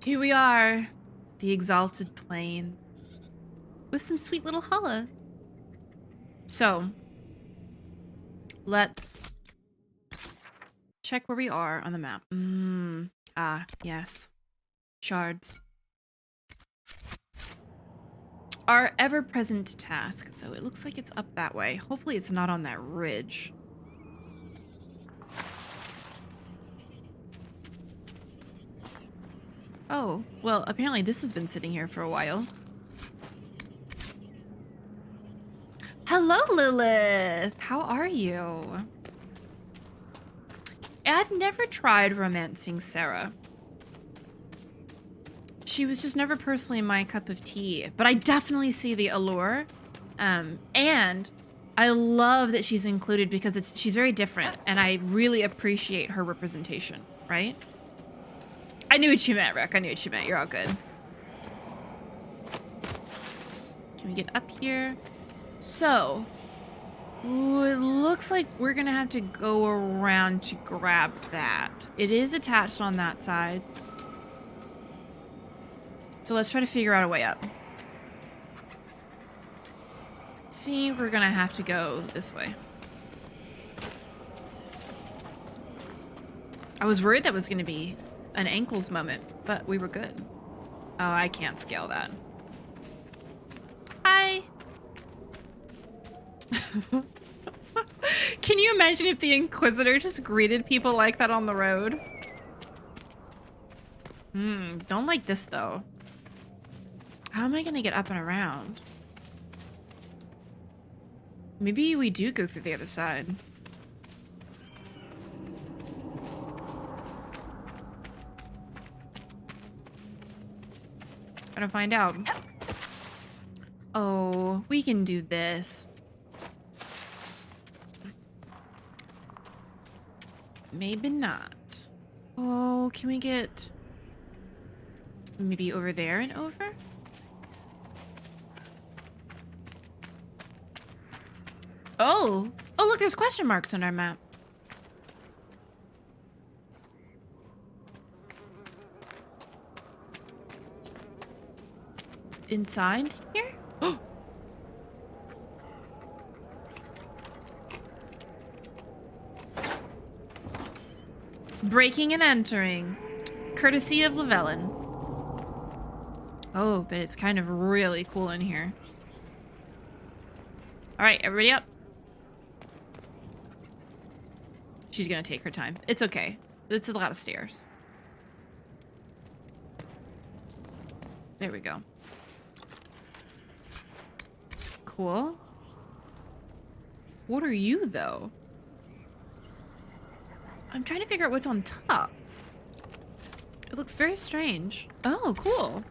Here we are, the Exalted Plain, with some sweet little holla. So, let's check where we are on the map. Yes. Shards. Our ever-present task. So it looks like it's up that way. Hopefully it's not on that ridge. Oh, well, apparently this has been sitting here for a while. Hello, Lilith! How are you? I've never tried romancing Sarah. She was just never personally my cup of tea, but I definitely see the allure. And I love that she's included because she's very different, and I really appreciate her representation, right? I knew what you meant, Rick. I knew what you meant. You're all good. Can we get up here? So, it looks like we're gonna have to go around to grab that. It is attached on that side. So let's try to figure out a way up. See, we're gonna have to go this way. I was worried that was gonna be an ankles moment, but we were good. Oh, I can't scale that. Hi. Can you imagine if the Inquisitor just greeted people like that on the road? Don't like this though. How am I gonna get up and around? Maybe we do go through the other side. Gotta find out. Oh, we can do this. Maybe not. Oh, can we get maybe over there and over? Oh, look, there's question marks on our map. Inside here? Oh. Breaking and entering. Courtesy of Llewellyn. Oh, but it's kind of really cool in here. All right, everybody up. She's gonna take her time. It's okay. It's a lot of stairs. There we go. Cool. What are you, though? I'm trying to figure out what's on top. It looks very strange. Oh, cool.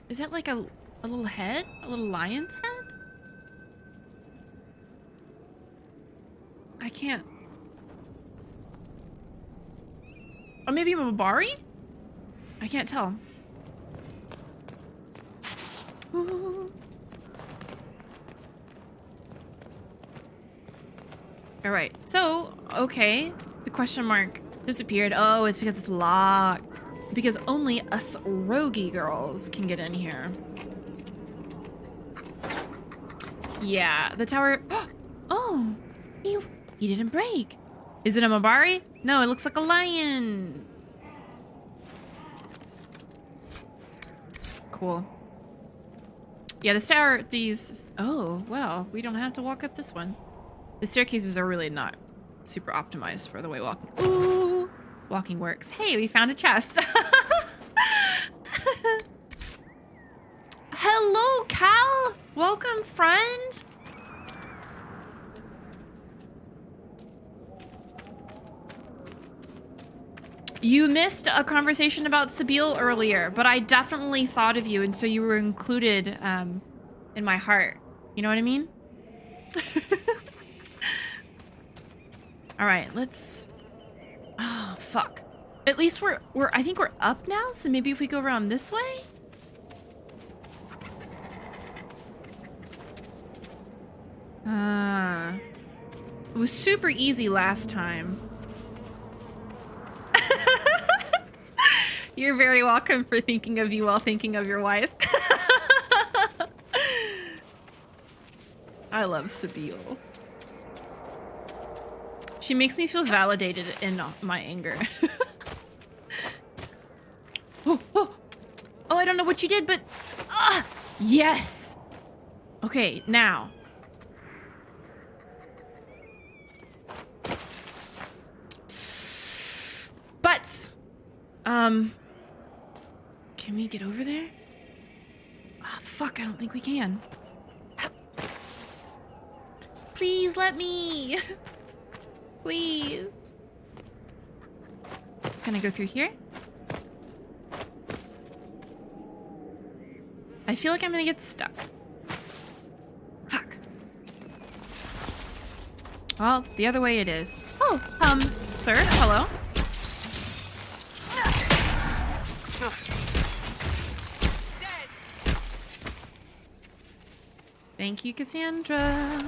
Is that like a little head? A little lion's head? I can't. Or maybe a Mabari? I can't tell. Ooh. All right, so, okay. The question mark disappeared. Oh, it's because it's locked. Because only us roguey girls can get in here. Yeah, the tower. Oh, he didn't break. Is it a Mabari? No, it looks like a lion. Cool. Yeah, the tower, oh, well, we don't have to walk up this one. The staircases are really not super optimized for the way walking works. Hey, we found a chest. Hello, Cal. Welcome, friend. You missed a conversation about Sabine earlier, but I definitely thought of you, and so you were included in my heart. You know what I mean? All right, let's. Oh, fuck. At least I think we're up now, so maybe if we go around this way? It was super easy last time. You're very welcome for thinking of you while thinking of your wife. I love Sabille. She makes me feel validated in my anger. Oh, I don't know what you did, but yes. Okay, now. But can we get over there? Ah, fuck, I don't think we can. Please let me. Please. Can I go through here? I feel like I'm gonna get stuck. Fuck. Well, the other way it is. Oh, sir, hello. Thank you, Cassandra.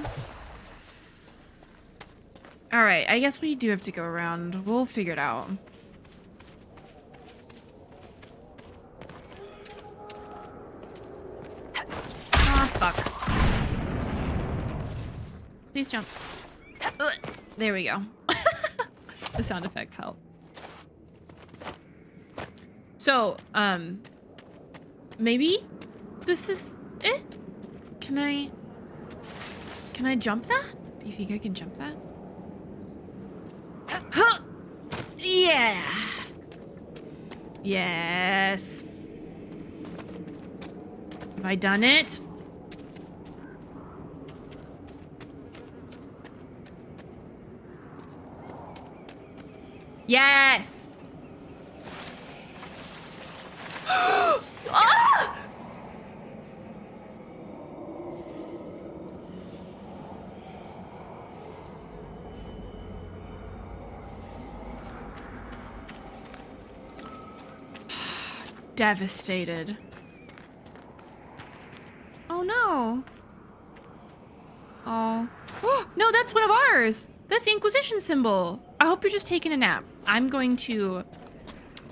All right, I guess we do have to go around. We'll figure it out. Ah, fuck. Please jump. There we go. The sound effects help. So, maybe this is it? Can I jump that? Do you think I can jump that? Huh! Yeah. Yes. Have I done it? Yes. Ah! Devastated. Oh no. Oh. No, that's one of ours. That's the Inquisition symbol. I hope you're just taking a nap. I'm going to...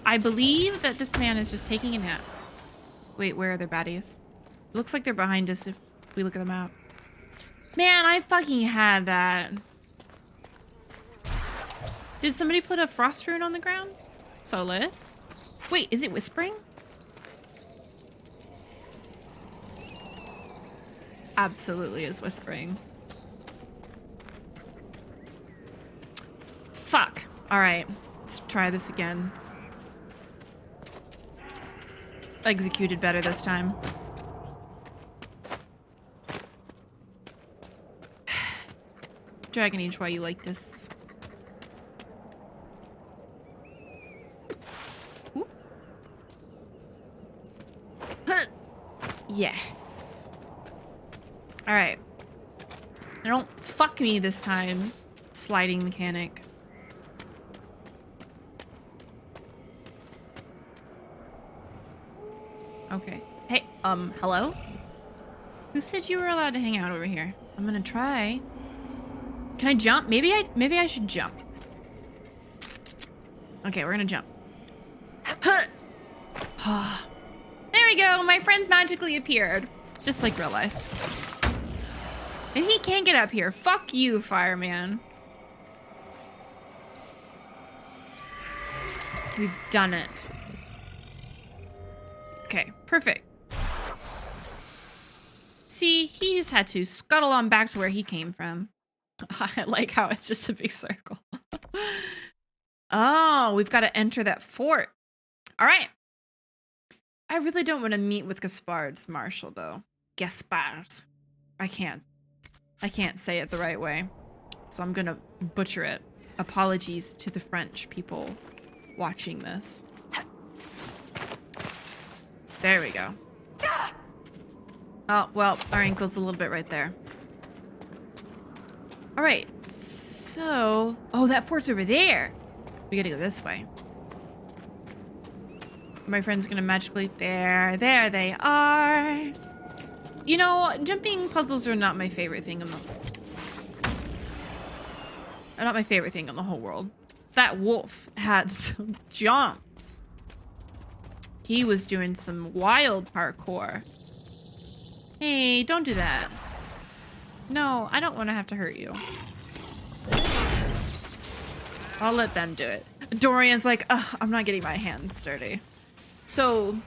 I believe that this man is just taking a nap. Wait, where are their baddies? It looks like they're behind us if we look at the map. Man, I fucking had that. Did somebody put a frost rune on the ground? Solus? Wait, is it whispering? Absolutely is whispering. Fuck. All right, let's try this again. Executed better this time. Dragon Age, why you like this? Ooh. Yes. All right. Don't fuck me this time, sliding mechanic. Okay. Hey, hello? Who said you were allowed to hang out over here? I'm gonna try. Can I jump? Maybe I should jump. Okay, we're gonna jump. There we go. My friend's magically appeared. It's just like real life. And he can't get up here. Fuck you, fireman. We've done it. Okay, perfect. See, he just had to scuttle on back to where he came from. I like how it's just a big circle. Oh, we've got to enter that fort. All right. I really don't want to meet with Gaspard's marshal, though. Gaspard. I can't say it the right way, so I'm gonna butcher it. Apologies to the French people watching this. There we go. Oh, well, our ankle's a little bit right there. All right, so... Oh, that fort's over there. We gotta go this way. My friend's gonna magically... There they are. You know, jumping puzzles are not my favorite thing in the... Not my favorite thing in the whole world. That wolf had some jumps. He was doing some wild parkour. Hey, don't do that. No, I don't want to have to hurt you. I'll let them do it. Dorian's like, ugh, I'm not getting my hands dirty. So,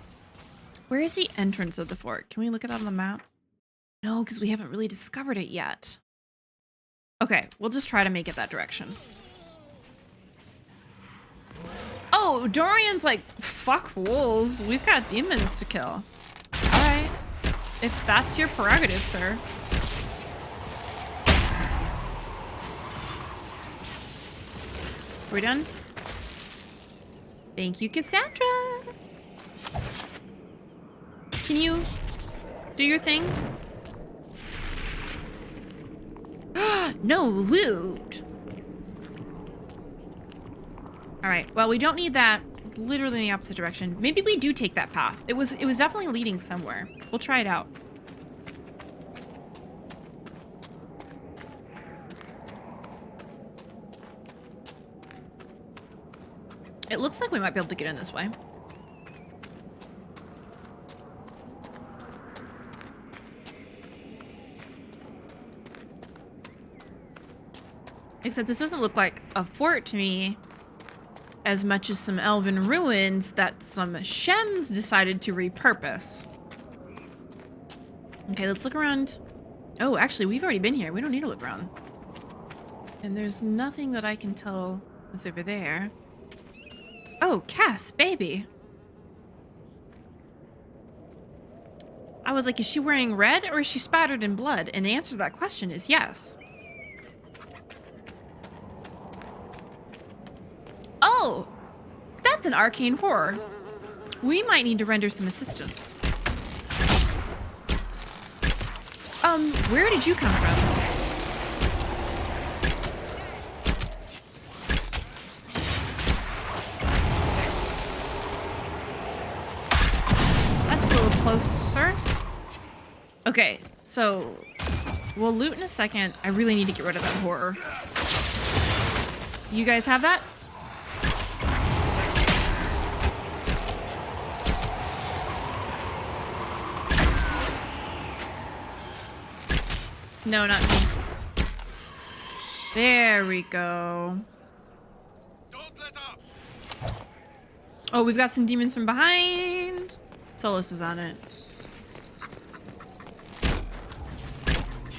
where is the entrance of the fort? Can we look at that on the map? No, because we haven't really discovered it yet. Okay, we'll just try to make it that direction. Oh, Dorian's like, fuck wolves. We've got demons to kill. All right. If that's your prerogative, sir. Are we done? Thank you, Cassandra. Can you do your thing? No loot. All right. Well, we don't need that. It's literally in the opposite direction. Maybe we do take that path. It was definitely leading somewhere. We'll try it out. It looks like we might be able to get in this way. Except this doesn't look like a fort to me as much as some elven ruins that some Shems decided to repurpose. Okay, let's look around. Oh, actually, we've already been here. We don't need to look around. And there's nothing that I can tell is over there. Oh, Cass, baby. I was like, is she wearing red or is she spattered in blood? And the answer to that question is yes. Oh, that's an arcane horror. We might need to render some assistance. Where did you come from? Close, sir. Okay, so we'll loot in a second. I really need to get rid of that horror. You guys have that? No, not me. There we go. Don't let up. Oh, we've got some demons from behind. Solus is on it.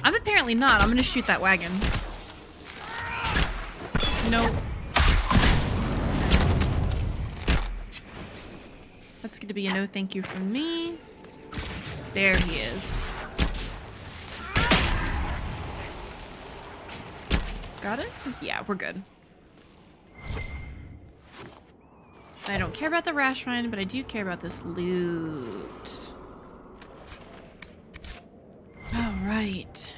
I'm apparently not. I'm gonna shoot that wagon. Nope. That's gonna be a no thank you from me. There he is. Got it? Yeah, we're good. I don't care about the rash rind, but I do care about this loot. All right.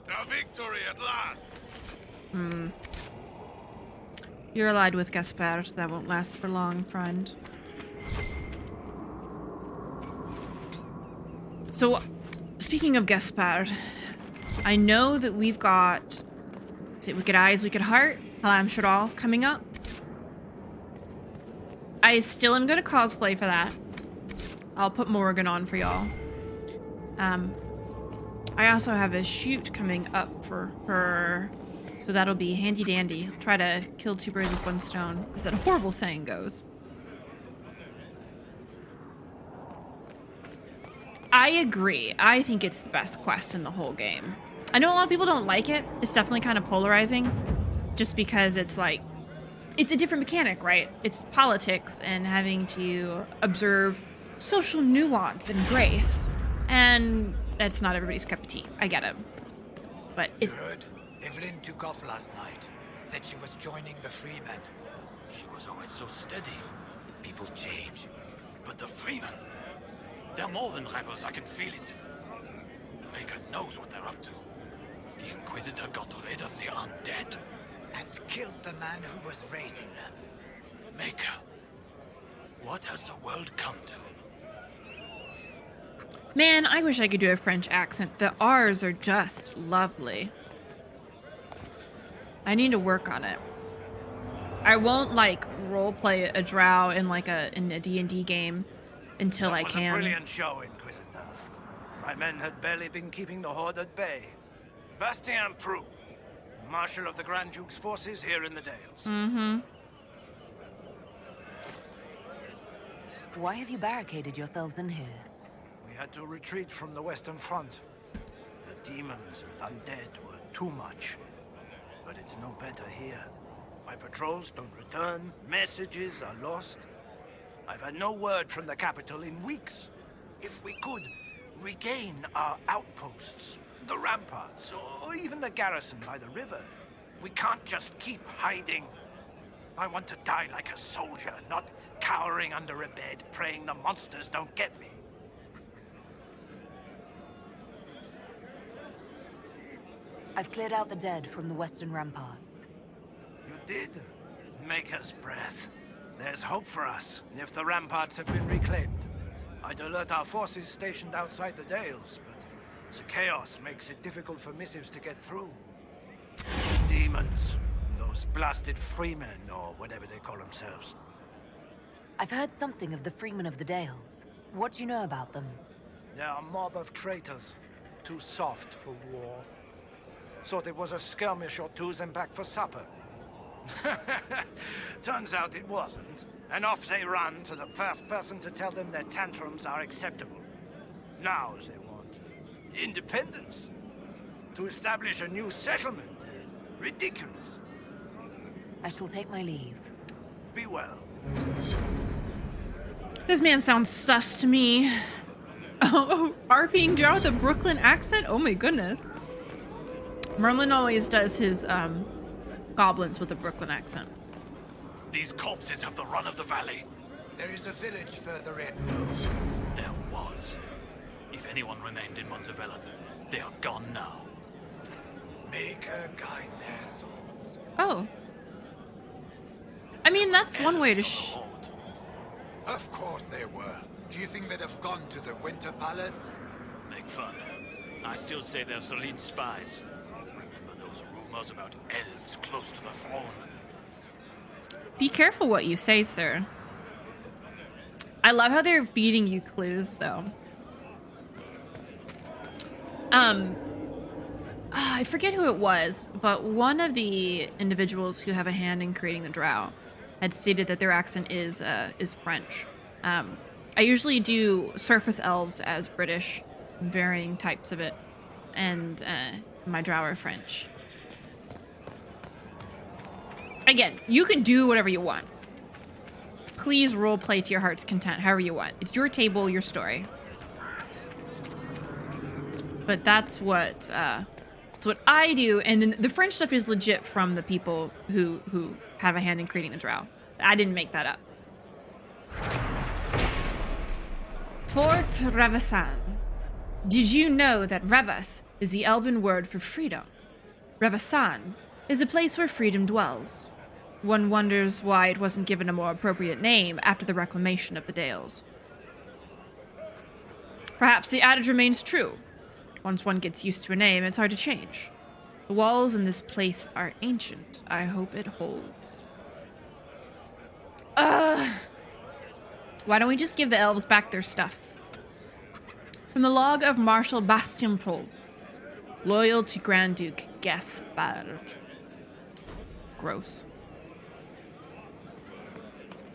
A victory at last. You're allied with 𝒂𝒹. That won't last for long, friend. So, speaking of 𝒂𝒹, I know that we've got... Is it Wicked Eyes, Wicked Heart? 𝒂𝒹 coming up. I still am going to cosplay for that. I'll put Morrigan on for y'all. I also have a shoot coming up for her. So that'll be handy dandy. Try to kill two birds with one stone, as that horrible saying goes. I agree. I think it's the best quest in the whole game. I know a lot of people don't like it. It's definitely kind of polarizing. Just because it's like... It's a different mechanic, right? It's politics and having to observe social nuance and grace. And that's not everybody's cup of tea. I get it. But it's... You heard? Evelyn took off last night. Said she was joining the Freemen. She was always so steady. People change. But the Freemen, they're more than rebels, I can feel it. Maker knows what they're up to. The Inquisitor got rid of the undead. And killed the man who was raising them. Maker, what has the world come to? Man, I wish I could do a French accent. The R's are just lovely. I need to work on it. I won't like roleplay a drow in like in a D&D game until I That was can. a brilliant show, Inquisitor. My men had barely been keeping the Horde at bay. Bastien Prou, Marshal of the Grand Duke's forces here in the Dales. Mm-hmm. Why have you barricaded yourselves in here? We had to retreat from the Western Front. The demons and undead were too much. But it's no better here. My patrols don't return, messages are lost. I've had no word from the capital in weeks. If we could regain our outposts, the ramparts, or even the garrison by the river, we can't just keep hiding. I want to die like a soldier, not cowering under a bed, praying the monsters don't get me. I've cleared out the dead from the western ramparts. You did? Maker's breath. There's hope for us, if the ramparts have been reclaimed. I'd alert our forces stationed outside the Dales, but the chaos makes it difficult for missives to get through. Demons. Those blasted freemen, or whatever they call themselves. I've heard something of the Freemen of the Dales. What do you know about them? They're a mob of traitors. Too soft for war. Thought it was a skirmish or two, then back for supper. Turns out it wasn't. And off they run to the first person to tell them their tantrums are acceptable. Now they want independence. To establish a new settlement. Ridiculous. I shall take my leave. Be well. This man sounds sus to me. Oh, RPing drow with a Brooklyn accent? Oh my goodness. Merlin always does his goblins with a Brooklyn accent. These corpses have the run of the valley. There is a village further in. There was. If anyone remained in Montevellon, they are gone now. Maker guide their souls. Oh. I mean, that's one way to Elves of the Horde. Of course they were. Do you think they'd have gone to the Winter Palace? Make fun. I still say they're Celine's spies. Remember those rumors about elves close to the throne? Be careful what you say, sir. I love how they're feeding you clues, though. I forget who it was, but one of the individuals who have a hand in creating the drow had stated that their accent is French. I usually do surface elves as British, varying types of it, and my drow are French. Again, you can do whatever you want. Please roleplay to your heart's content, however you want. It's your table, your story. But that's what I do, and then the French stuff is legit from the people who have a hand in creating the drow. I didn't make that up. Fort Revasan. Did you know that Revas is the elven word for freedom? Revasan is a place where freedom dwells. One wonders why it wasn't given a more appropriate name after the reclamation of the Dales. Perhaps the adage remains true. Once one gets used to a name, it's hard to change. The walls in this place are ancient. I hope it holds. Why don't we just give the elves back their stuff? From the log of Marshal Bastien Prou, loyal to Grand Duke Gaspard. Gross.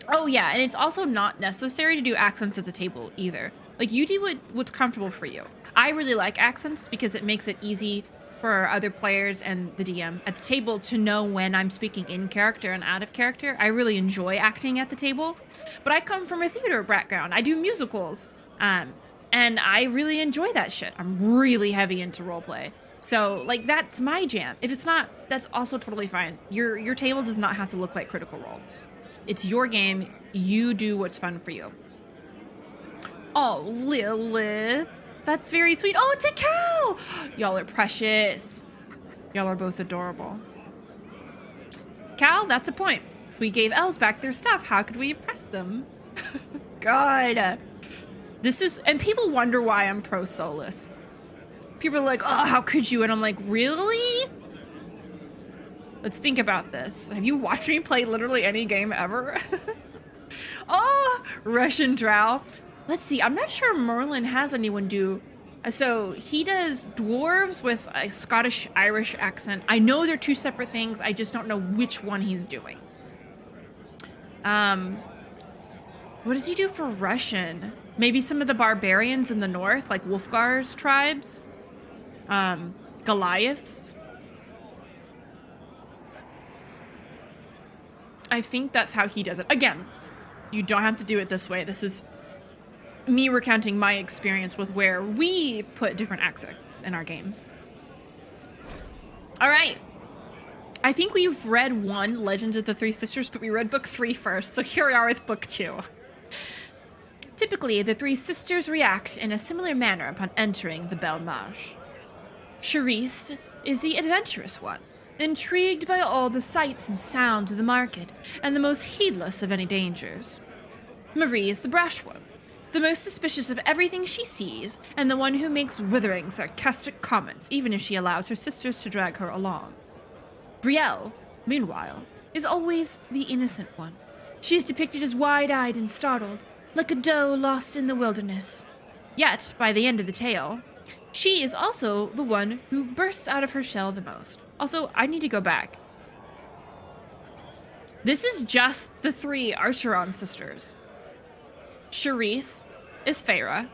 Oh yeah, and it's also not necessary to do accents at the table either. Like, you do what's comfortable for you. I really like accents because it makes it easy for other players and the DM at the table to know when I'm speaking in character and out of character. I really enjoy acting at the table, but I come from a theater background. I do musicals, and I really enjoy that shit. I'm really heavy into roleplay. So, like, that's my jam. If it's not, that's also totally fine. Your table does not have to look like Critical Role. It's your game. You do what's fun for you. Oh, Lilith. That's very sweet. Oh, Cal! Y'all are precious. Y'all are both adorable. Cal, that's a point. If we gave elves back their stuff, how could we impress them? God. This is, and people wonder why I'm pro Solus. People are like, oh, how could you? And I'm like, really? Let's think about this. Have you watched me play literally any game ever? Oh, Russian drow. Let's see. I'm not sure Merlin has anyone do. So he does dwarves with a Scottish-Irish accent. I know they're two separate things. I just don't know which one he's doing. What does he do for Russian? Maybe some of the barbarians in the north, like Wolfgar's tribes? Goliaths? I think that's how he does it. Again, you don't have to do it this way. This is me recounting my experience with where we put different accents in our games. All right. I think we've read 1, Legends of the Three Sisters, but we read book 3 first, so here we are with book 2. Typically, the three sisters react in a similar manner upon entering the 𝒂𝒾𝒶. Charisse is the adventurous one, intrigued by all the sights and sounds of the market, and the most heedless of any dangers. Marie is the brash one, the most suspicious of everything she sees, and the one who makes withering, sarcastic comments, even if she allows her sisters to drag her along. Brielle, meanwhile, is always the innocent one. She is depicted as wide-eyed and startled, like a doe lost in the wilderness. Yet, by the end of the tale, she is also the one who bursts out of her shell the most. Also, I need to go back. This is just the 3 Archeron sisters. Charisse is 𝒂𝒏.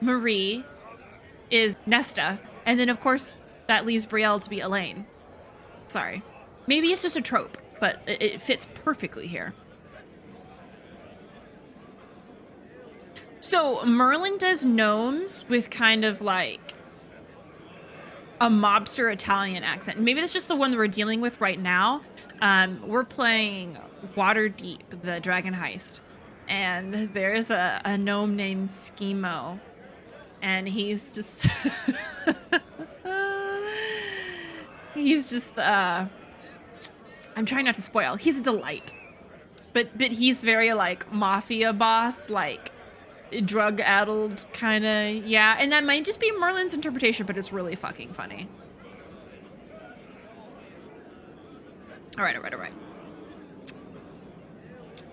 Marie is Nesta. And then, of course, that leaves Brielle to be Elaine. Sorry. Maybe it's just a trope, but it fits perfectly here. So Merlin does gnomes with kind of like a mobster Italian accent. Maybe that's just the one that we're dealing with right now. We're playing Waterdeep, the Dragon Heist. And there's a gnome named 𝒸𝒹𝒾𝒶. And he's just... he's just... I'm trying not to spoil. He's a delight. But he's very like mafia boss, like... drug-addled, kind of, yeah. And that might just be Merlin's interpretation, but it's really fucking funny. All right.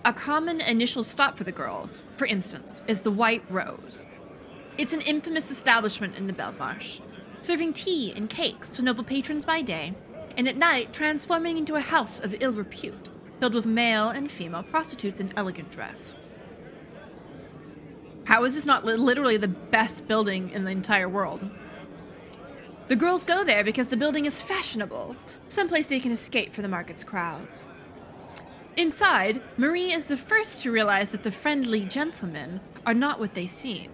A common initial stop for the girls, for instance, is the White Rose. It's an infamous establishment in the 𝒂𝒾𝒶, serving tea and cakes to noble patrons by day, and at night transforming into a house of ill repute, filled with male and female prostitutes in elegant dress. How is this not literally the best building in the entire world? The girls go there because the building is fashionable, someplace they can escape from the market's crowds. Inside, Marie is the first to realize that the friendly gentlemen are not what they seem.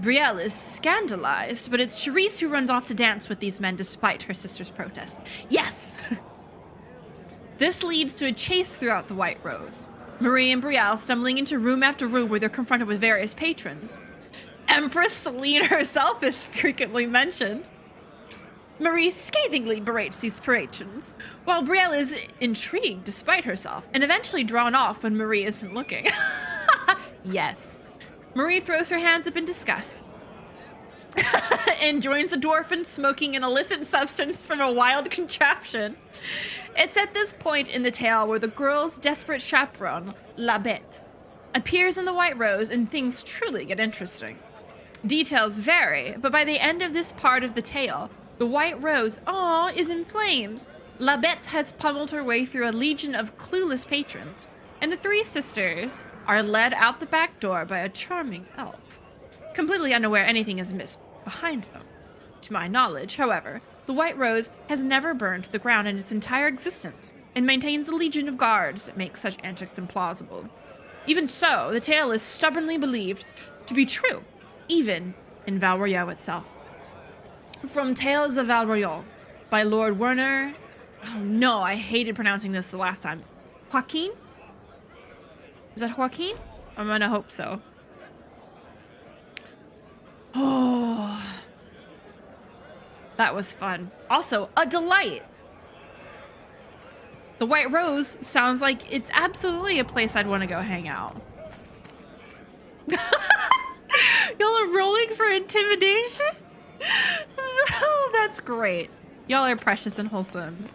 Brielle is scandalized, but it's Charisse who runs off to dance with these men despite her sister's protest. Yes! This leads to a chase throughout the White Rose. Marie and Brielle stumbling into room after room where they're confronted with various patrons. Empress Celine herself is frequently mentioned. Marie scathingly berates these patrons, while Brielle is intrigued despite herself, and eventually drawn off when Marie isn't looking. Yes. Marie throws her hands up in disgust and joins the dwarf in smoking an illicit substance from a wild contraption. It's at this point in the tale where the girl's desperate chaperone, 𝒂𝒏𝒏𝒏, appears in the White Rose and things truly get interesting. Details vary, but by the end of this part of the tale, the White Rose, is in flames. 𝒂𝒏𝒏𝒏 has pummeled her way through a legion of clueless patrons, and the 3 sisters are led out the back door by a charming elf, completely unaware anything is amiss behind them. To my knowledge, however, the White Rose has never burned to the ground in its entire existence, and maintains a legion of guards that make such antics implausible. Even so, the tale is stubbornly believed to be true, even in Val Royeaux itself. From Tales of Val Royeaux by Lord Werner... Oh no, I hated pronouncing this the last time. Joaquin? Is that Joaquin? I'm gonna hope so. Oh... That was fun. Also, a delight. The White Rose sounds like it's absolutely a place I'd want to go hang out. Y'all are rolling for intimidation? Oh, that's great. Y'all are precious and wholesome.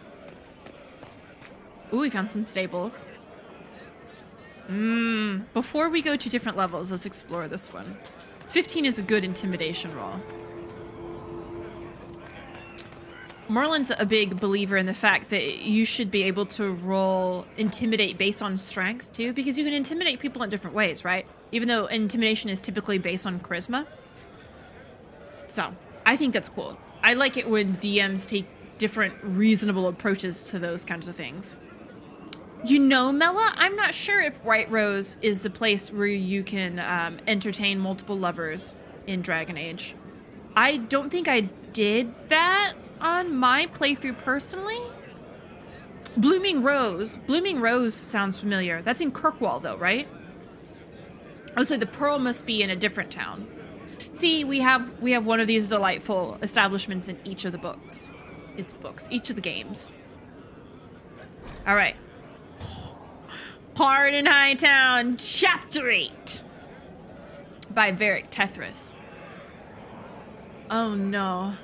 Ooh, we found some stables. Before we go to different levels, let's explore this one. 15 is a good intimidation roll. Merlin's a big believer in the fact that you should be able to roll intimidate based on strength too, because you can intimidate people in different ways, right? Even though intimidation is typically based on charisma. So, I think that's cool. I like it when DMs take different reasonable approaches to those kinds of things. You know, Mela, I'm not sure if White Rose is the place where you can entertain multiple lovers in Dragon Age. I don't think I did that on my playthrough personally. Blooming Rose sounds familiar. That's in Kirkwall though, right? Oh, so the Pearl must be in a different town. See, we have one of these delightful establishments in each of the books. Each of the games. All right. Hard in Hightown, Chapter 8 by 𝒂𝒃𝒁. Oh no.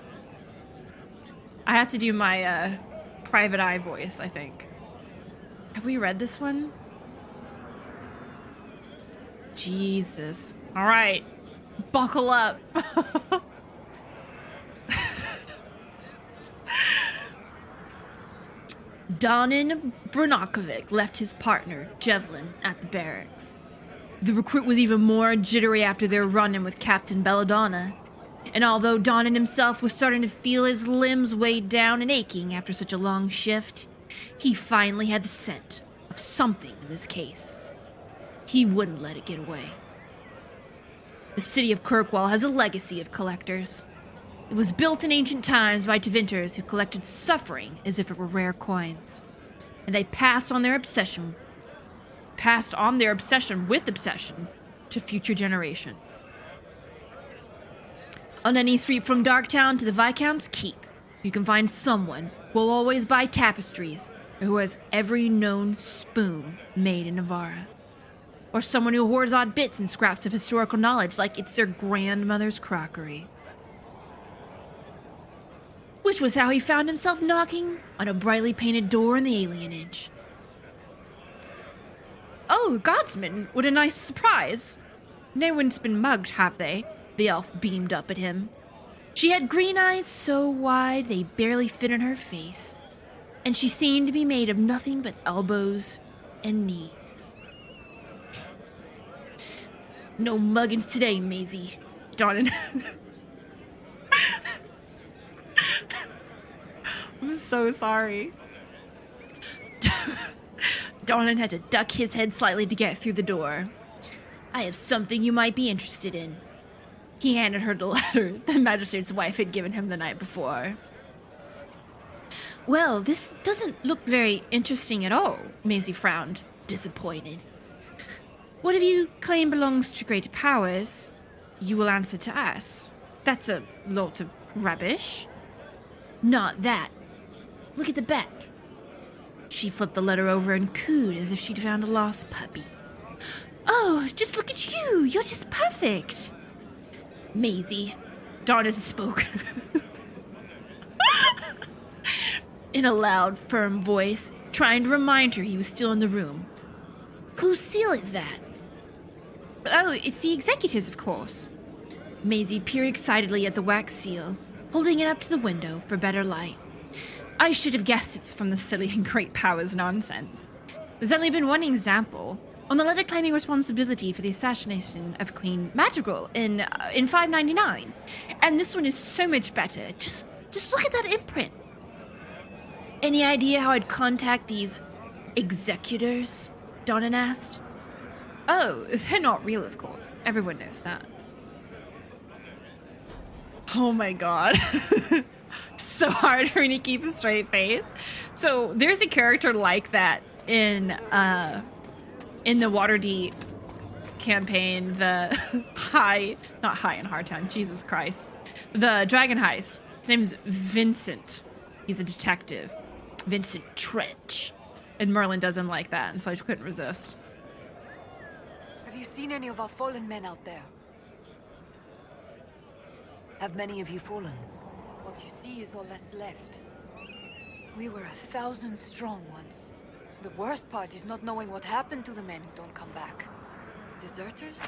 I have to do my private eye voice, I think. Have we read this one? Jesus. All right. Buckle up. 𝒂𝒃𝒁 left his partner, Jevlin, at the barracks. The recruit was even more jittery after their run-in with Captain Belladonna. And although Donnan himself was starting to feel his limbs weighed down and aching after such a long shift, he finally had the scent of something in this case. He wouldn't let it get away. The city of Kirkwall has a legacy of collectors. It was built in ancient times by Tevinters who collected suffering as if it were rare coins. And they passed on their obsession with obsession to future generations. On any street from Darktown to the Viscount's Keep, you can find someone who will always buy tapestries or who has every known spoon made in Navarra. Or someone who hoards odd bits and scraps of historical knowledge like it's their grandmother's crockery. Which was how he found himself knocking on a brightly painted door in the alienage. Oh, Godsman, what a nice surprise. No one's been mugged, have they? The elf beamed up at him. She had green eyes so wide they barely fit in her face, and she seemed to be made of nothing but elbows and knees. No muggins today, Maisie. Donnan. I'm so sorry. Donnan had to duck his head slightly to get through the door. I have something you might be interested in. He handed her the letter the magistrate's wife had given him the night before. Well, this doesn't look very interesting at all, Maisie frowned, disappointed. Whatever you claim belongs to greater powers, you will answer to us. That's a lot of rubbish. Not that. Look at the back. She flipped the letter over and cooed as if she'd found a lost puppy. Oh, just look at you. You're just perfect. Maisie, Donnan spoke. In a loud, firm voice, trying to remind her he was still in the room. Whose seal is that? Oh, it's the executive's, of course. Maisie peered excitedly at the wax seal, holding it up to the window for better light. I should have guessed it's from the silly and great powers nonsense. There's only been one example. On the letter claiming responsibility for the assassination of Queen Madrigal in 599. And this one is so much better. Just look at that imprint. Any idea how I'd contact these executors? Donnan asked. Oh, they're not real, of course. Everyone knows that. Oh my god. So hard for me to keep a straight face. So there's a character like that in the Waterdeep campaign, the not High in Hardtown, Jesus Christ. The Dragon Heist. His name's Vincent. He's a detective. Vincent Trench. And Merlin does him like that, and so I couldn't resist. Have you seen any of our fallen men out there? Have many of you fallen? What you see is all that's left. We were 1,000 strong once. The worst part is not knowing what happened to the men who don't come back. Deserters?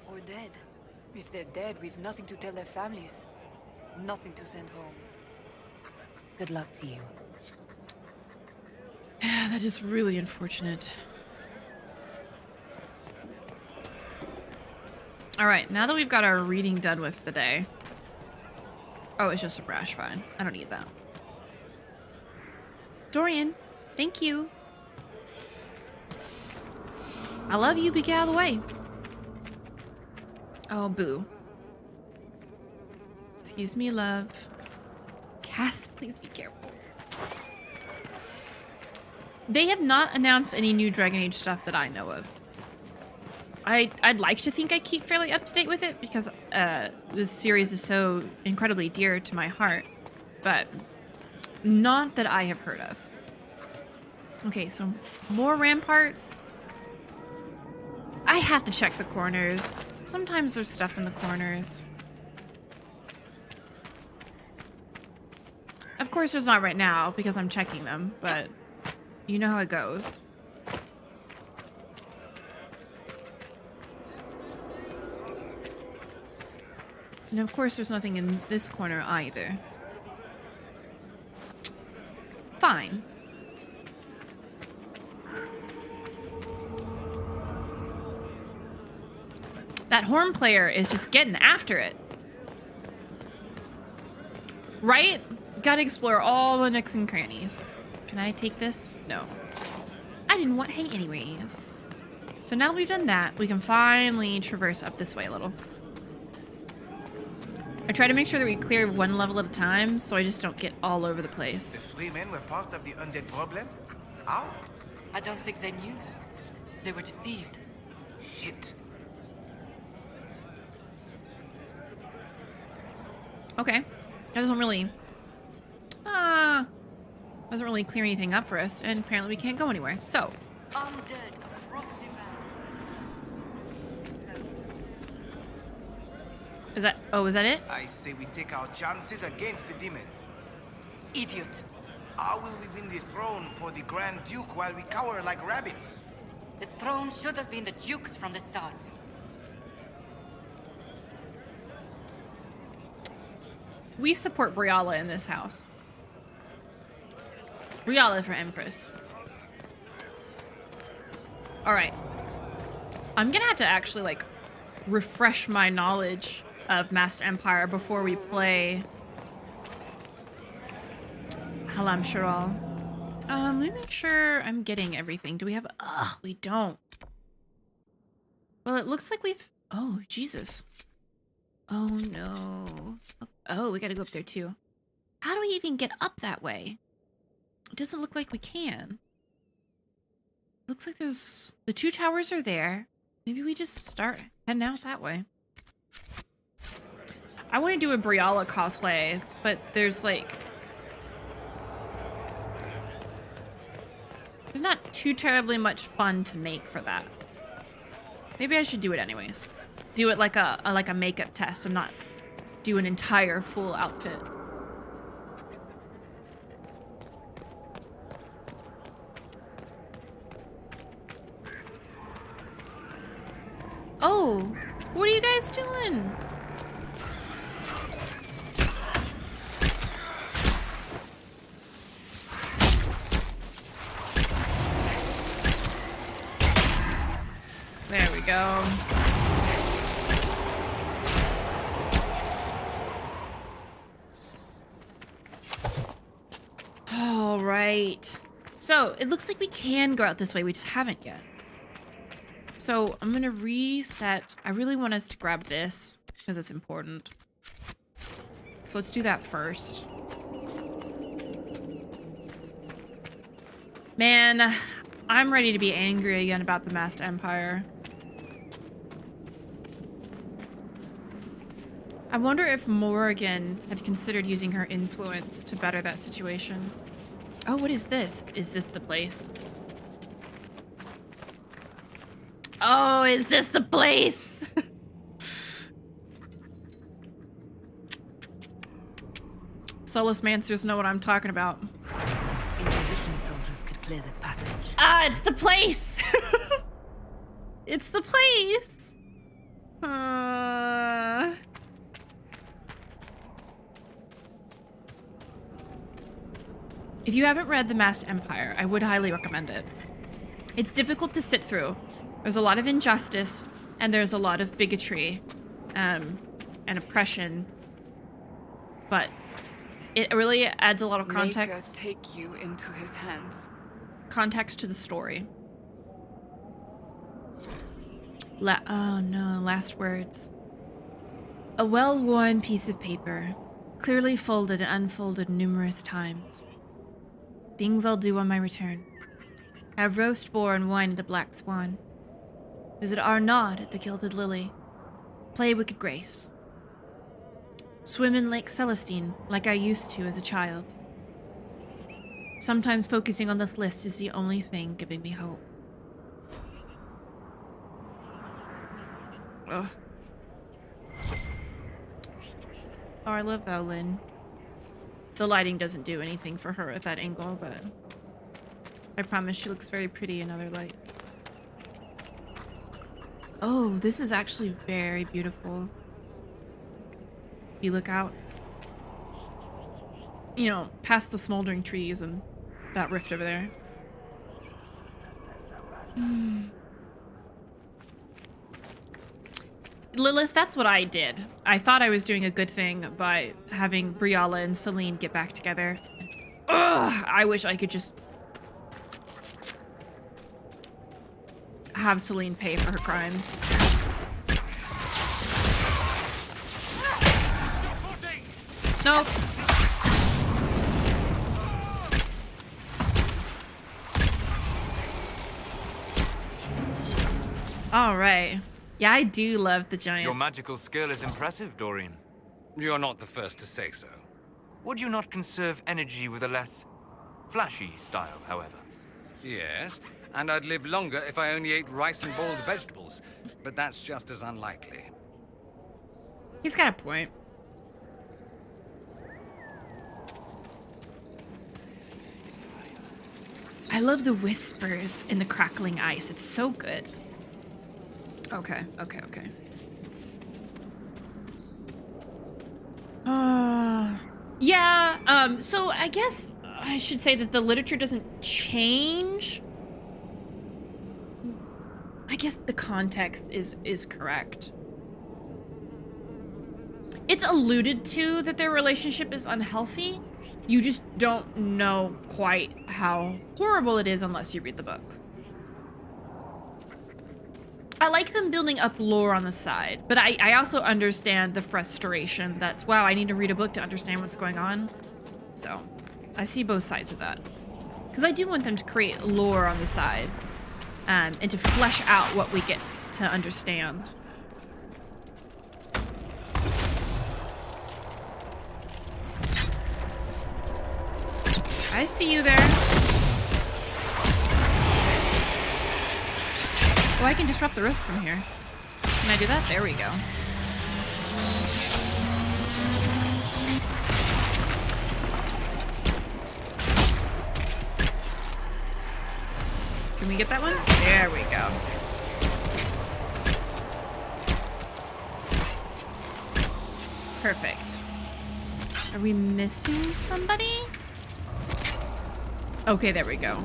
Or dead? If they're dead, we've nothing to tell their families. Nothing to send home. Good luck to you. Yeah, that is really unfortunate. Alright, now that we've got our reading done with the day. Oh, it's just a brush, fine. I don't need that. Dorian, thank you. I love you, but get out of the way. Oh, boo. Excuse me, love. Cass, please be careful. They have not announced any new Dragon Age stuff that I know of. I'd like to think I keep fairly up to date with it because this series is so incredibly dear to my heart, but not that I have heard of. Okay, so more ramparts. I have to check the corners. Sometimes there's stuff in the corners. Of course there's not right now because I'm checking them, but you know how it goes. And of course there's nothing in this corner either. Fine. That horn player is just getting after it. Right? Gotta explore all the nooks and crannies. Can I take this? No. I didn't want hay anyways. So now that we've done that, we can finally traverse up this way a little. I try to make sure that we clear one level at a time so I just don't get all over the place. The freemen were part of the undead problem? How? I don't think they knew. They were deceived. Shit. Okay. That doesn't really clear anything up for us, and apparently we can't go anywhere. So Undead across the valley. is that it? I say we take our chances against the demons. Idiot. How will we win the throne for the Grand Duke while we cower like rabbits? The throne should have been the Duke's from the start. We support Briala in this house. Briala for Empress. Alright. I'm gonna have to actually, like, refresh my knowledge of Masked Empire before we play Halam Sharal. Let me make sure I'm getting everything. Do we have... Ugh, we don't. Well, it looks like we've... Oh, Jesus. Oh, no. Oh, we gotta go up there, too. How do we even get up that way? It doesn't look like we can. Looks like there's... The two towers are there. Maybe we just start heading out that way. I want to do a Briala cosplay, but there's, like... There's not too terribly much fun to make for that. Maybe I should do it anyways. Do it like a makeup test and not do an entire full outfit. Oh, what are you guys doing? There we go. All right. So it looks like we can go out this way. We just haven't yet. So I'm going to reset. I really want us to grab this because it's important. So let's do that first. Man, I'm ready to be angry again about the Masked Empire. I wonder if Morrigan had considered using her influence to better that situation. Oh, what is this? Is this the place? Oh, is this the place? Solus Mancers know what I'm talking about. Inquisition soldiers could clear this passage. Ah, it's the place. It's the place. If you haven't read The Masked Empire, I would highly recommend it. It's difficult to sit through. There's a lot of injustice, and there's a lot of bigotry, and oppression. But it really adds a lot of context. Make us take you into his hands. Context to the story. Oh no, last words. A well-worn piece of paper, clearly folded and unfolded numerous times. Things I'll do on my return. Have roast boar and wine at the Black Swan. Visit Arnaud at the Gilded Lily. Play 𝒂𝒾𝒶. Swim in Lake Celestine like I used to as a child. Sometimes focusing on this list is the only thing giving me hope. Ugh. Oh, I love Valen. The lighting doesn't do anything for her at that angle, but I promise she looks very pretty in other lights. Oh, this is actually very beautiful. You look out, you know, past the smoldering trees and that rift over there. Lilith, that's what I did. I thought I was doing a good thing by having Briala and Celine get back together. Ugh, I wish I could just have Celine pay for her crimes. Nope. All right. Yeah, I do love the giant. Your magical skill is impressive, Dorian. You're not the first to say so. Would you not conserve energy with a less flashy style, however? Yes, and I'd live longer if I only ate rice and boiled vegetables, but that's just as unlikely. He's got a point. I love the whispers in the crackling ice. It's so good. Okay. Yeah, so I guess I should say that the literature doesn't change. I guess the context is correct. It's alluded to that their relationship is unhealthy. You just don't know quite how horrible it is unless you read the book. I like them building up lore on the side, but I also understand the frustration that's, wow, I need to read a book to understand what's going on. So I see both sides of that. Because I do want them to create lore on the side and to flesh out what we get to understand. I see you there. Oh, I can disrupt the rift from here. Can I do that? There we go. Can we get that one? There we go. Perfect. Are we missing somebody? Okay, there we go.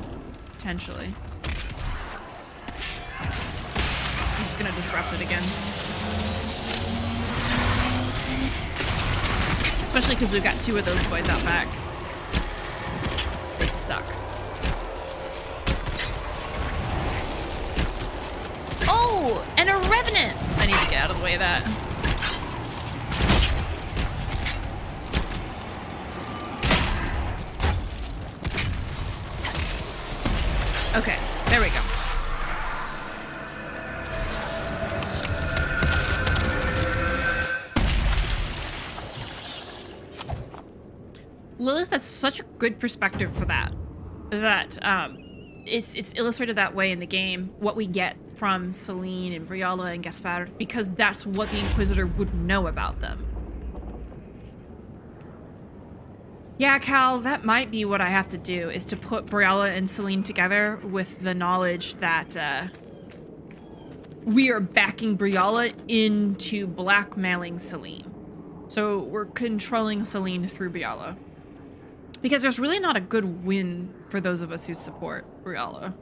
Potentially. I'm just gonna disrupt it again. Especially because we've got two of those boys out back. They suck. Oh, and a revenant! I need to get out of the way of that. Okay, there we go. Lilith, that's such a good perspective for that. It's illustrated that way in the game, what we get from Celine and Briala and Gaspard, because that's what the Inquisitor would know about them. Yeah, Cal, that might be what I have to do, is to put Briella and Celine together with the knowledge that we are backing Briella into blackmailing Celine. So we're controlling Celine through Briella. Because there's really not a good win for those of us who support Briella.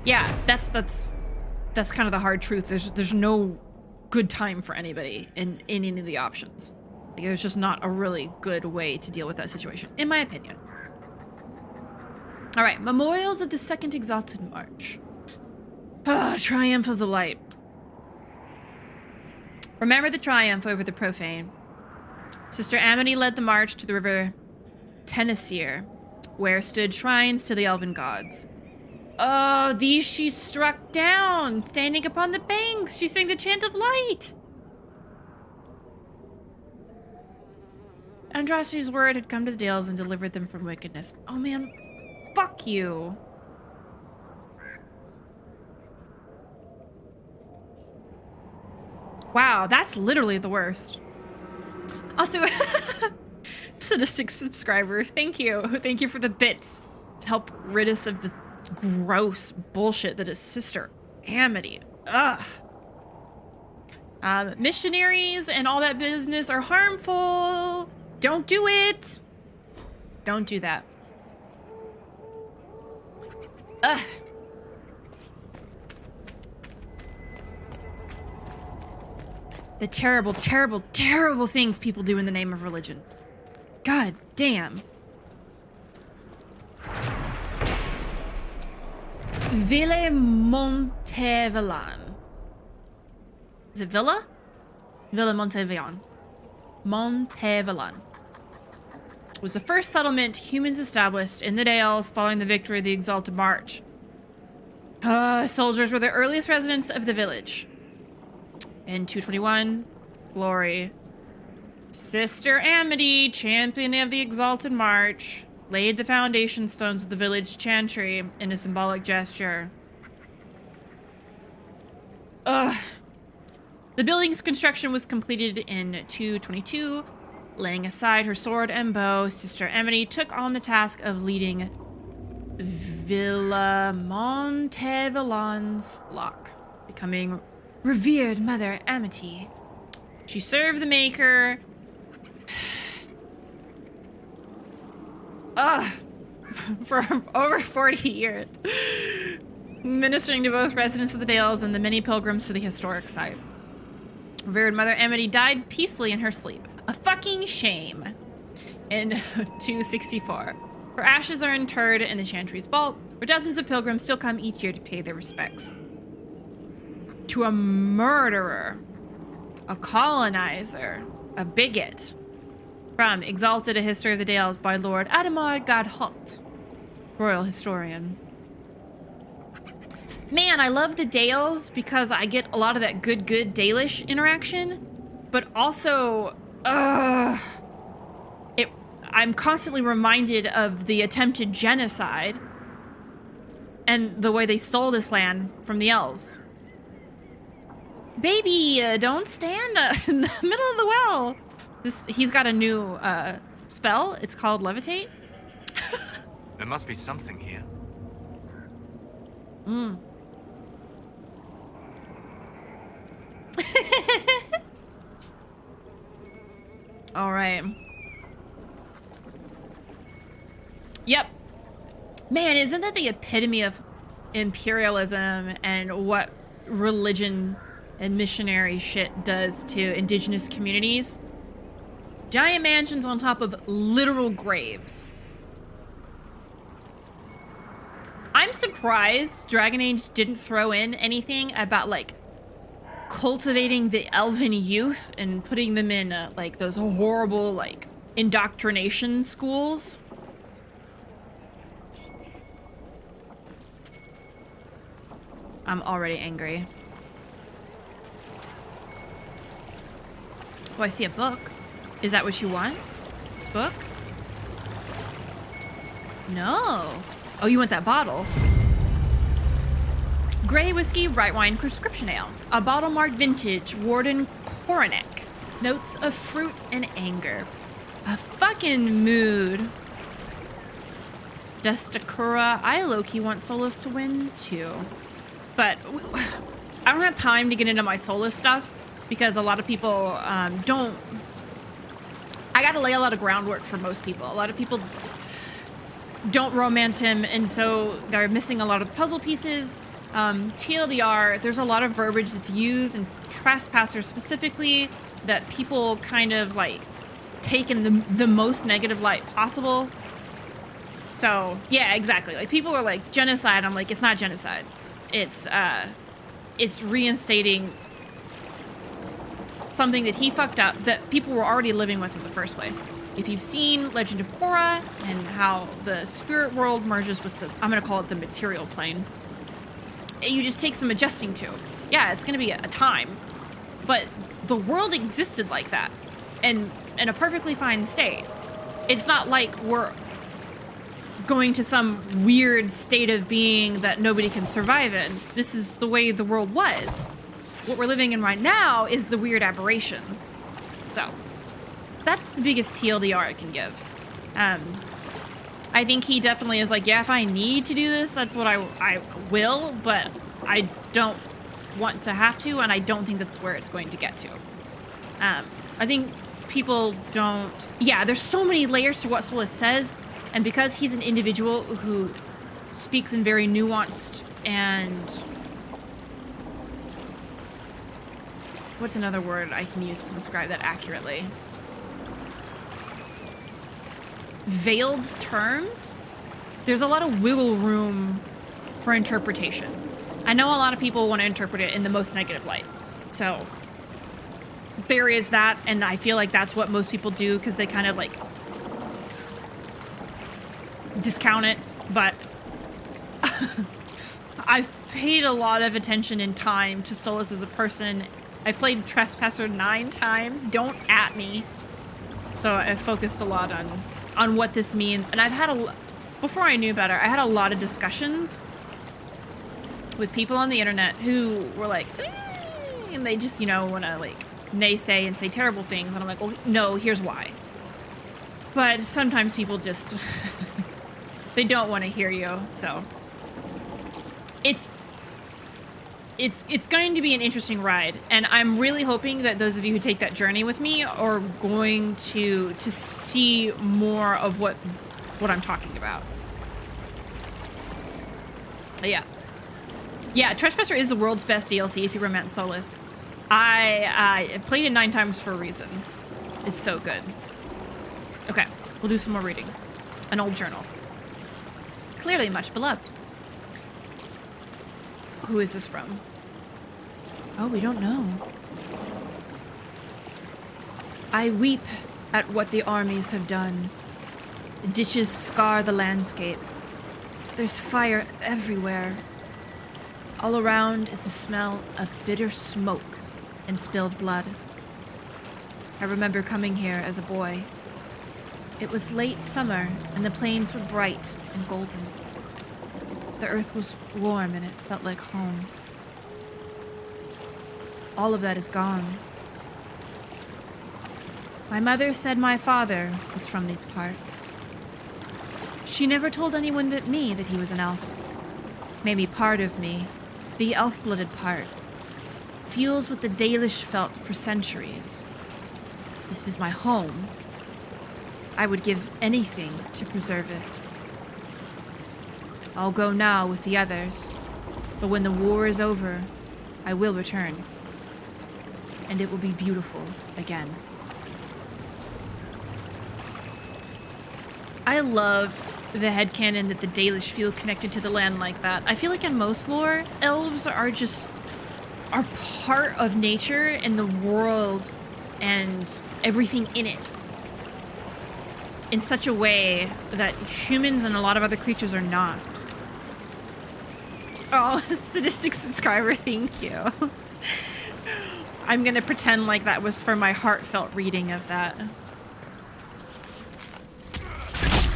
Yeah, that's kind of the hard truth. There's no good time for anybody in any of the options. Like, there's just not a really good way to deal with that situation, in my opinion. All right, memorials of the Second Exalted March. Triumph of the Light. Remember the triumph over the profane. Sister Amity led the march to the river 𝒂𝒗, where stood shrines to the elven gods. Oh, these she struck down, standing upon the banks. She sang the chant of light. Andraste's word had come to the Dales and delivered them from wickedness. Oh man, fuck you. Wow, that's literally the worst. Also, sadistic subscriber, thank you. Thank you for the bits to help rid us of the gross bullshit that is Sister Amity. Ugh. Missionaries and all that business are harmful. Don't do it. Don't do that. Ugh. The terrible, terrible, terrible things people do in the name of religion. God damn. 𝒂𝒹𝒾𝒶. Is it Villa? Villa Montevelan. Montevelan was the first settlement humans established in the Dales following the victory of the Exalted March. Soldiers were the earliest residents of the village. In 221, glory. Sister Amity, champion of the Exalted March, laid the foundation stones of the village chantry in a symbolic gesture. The building's construction was completed in 222. Laying aside her sword and bow, Sister Amity took on the task of leading Villa Montevelan's flock, becoming revered Mother Amity. She served the Maker for over 40 years, ministering to both residents of the Dales and the many pilgrims to the historic site. Revered Mother Amity died peacefully in her sleep. A fucking shame. In 264. Her ashes are interred in the Chantry's vault, where dozens of pilgrims still come each year to pay their respects. To a murderer, a colonizer, a bigot. From Exalted, A History of the Dales by Lord 𝒂𝒹𝒾𝒶, royal historian. Man, I love the Dales because I get a lot of that good Dalish interaction, but also, I'm constantly reminded of the attempted genocide and the way they stole this land from the elves. Baby, don't stand in the middle of the well. He's got a new spell. It's called Levitate. There must be something here. All right. Yep. Man, isn't that the epitome of imperialism and what religion and missionary shit does to indigenous communities? Giant mansions on top of literal graves. I'm surprised Dragon Age didn't throw in anything about, like, cultivating the elven youth and putting them in, like, those horrible, like, indoctrination schools. I'm already angry. Oh, I see a book. Is that what you want? This book? No. Oh, you want that bottle? Grey whiskey, right wine, prescription ale. A bottle marked vintage, Warden Coronek. Notes of fruit and anger. A fucking mood. 𝒂𝒾𝒶. I low-key want Solus to win too. But I don't have time to get into my Solus stuff because a lot of people don't. I gotta lay a lot of groundwork for most people. A lot of people don't romance him, and so they're missing a lot of the puzzle pieces. TLDR, there's a lot of verbiage that's used in Trespasser specifically that people kind of like take in the most negative light possible. So yeah, exactly. Like people are like genocide. I'm like, it's not genocide. It's reinstating something that he fucked up that people were already living with in the first place. If you've seen Legend of Korra and how the spirit world merges with the, I'm gonna call it the material plane, you just take some adjusting to. Yeah, it's gonna be a time, but the world existed like that and in a perfectly fine state. It's not like we're going to some weird state of being that nobody can survive in. This is the way the world was. What we're living in right now is the weird aberration. So that's the biggest TLDR I can give. I think he definitely is like, yeah, if I need to do this, that's what I will, but I don't want to have to, and I don't think that's where it's going to get to. I think people don't... Yeah, there's so many layers to what Solus says, and because he's an individual who speaks in very nuanced and... What's another word I can use to describe that accurately? Veiled terms? There's a lot of wiggle room for interpretation. I know a lot of people want to interpret it in the most negative light. So there is that, and I feel like that's what most people do because they kind of like discount it, but I've paid a lot of attention in time to Solus as a person. I played Trespasser 9 times. Don't at me. So I focused a lot on what this means. And I've had before I knew better, I had a lot of discussions with people on the internet who were like, and they just, you know, want to like naysay and say terrible things. And I'm like, well, no, here's why. But sometimes people just, they don't want to hear you. So it's going to be an interesting ride, and I'm really hoping that those of you who take that journey with me are going to see more of what I'm talking about. Yeah, Trespasser is the world's best DLC if you romance Solus. I played it 9 times for a reason. It's so good. Okay, we'll do some more reading. An old journal. Clearly much beloved. Who is this from? Oh, we don't know. I weep at what the armies have done. Ditches scar the landscape. There's fire everywhere. All around is the smell of bitter smoke and spilled blood. I remember coming here as a boy. It was late summer, and the plains were bright and golden. The earth was warm, and it felt like home. All of that is gone. My mother said my father was from these parts. She never told anyone but me that he was an elf. Maybe part of me, the elf-blooded part, feels what the Dalish felt for centuries. This is my home. I would give anything to preserve it. I'll go now with the others, but when the war is over, I will return. And it will be beautiful again. I love the headcanon that the Dalish feel connected to the land like that. I feel like in most lore, elves are part of nature and the world and everything in it in such a way that humans and a lot of other creatures are not. Oh, sadistic subscriber, thank you. I'm gonna pretend like that was for my heartfelt reading of that.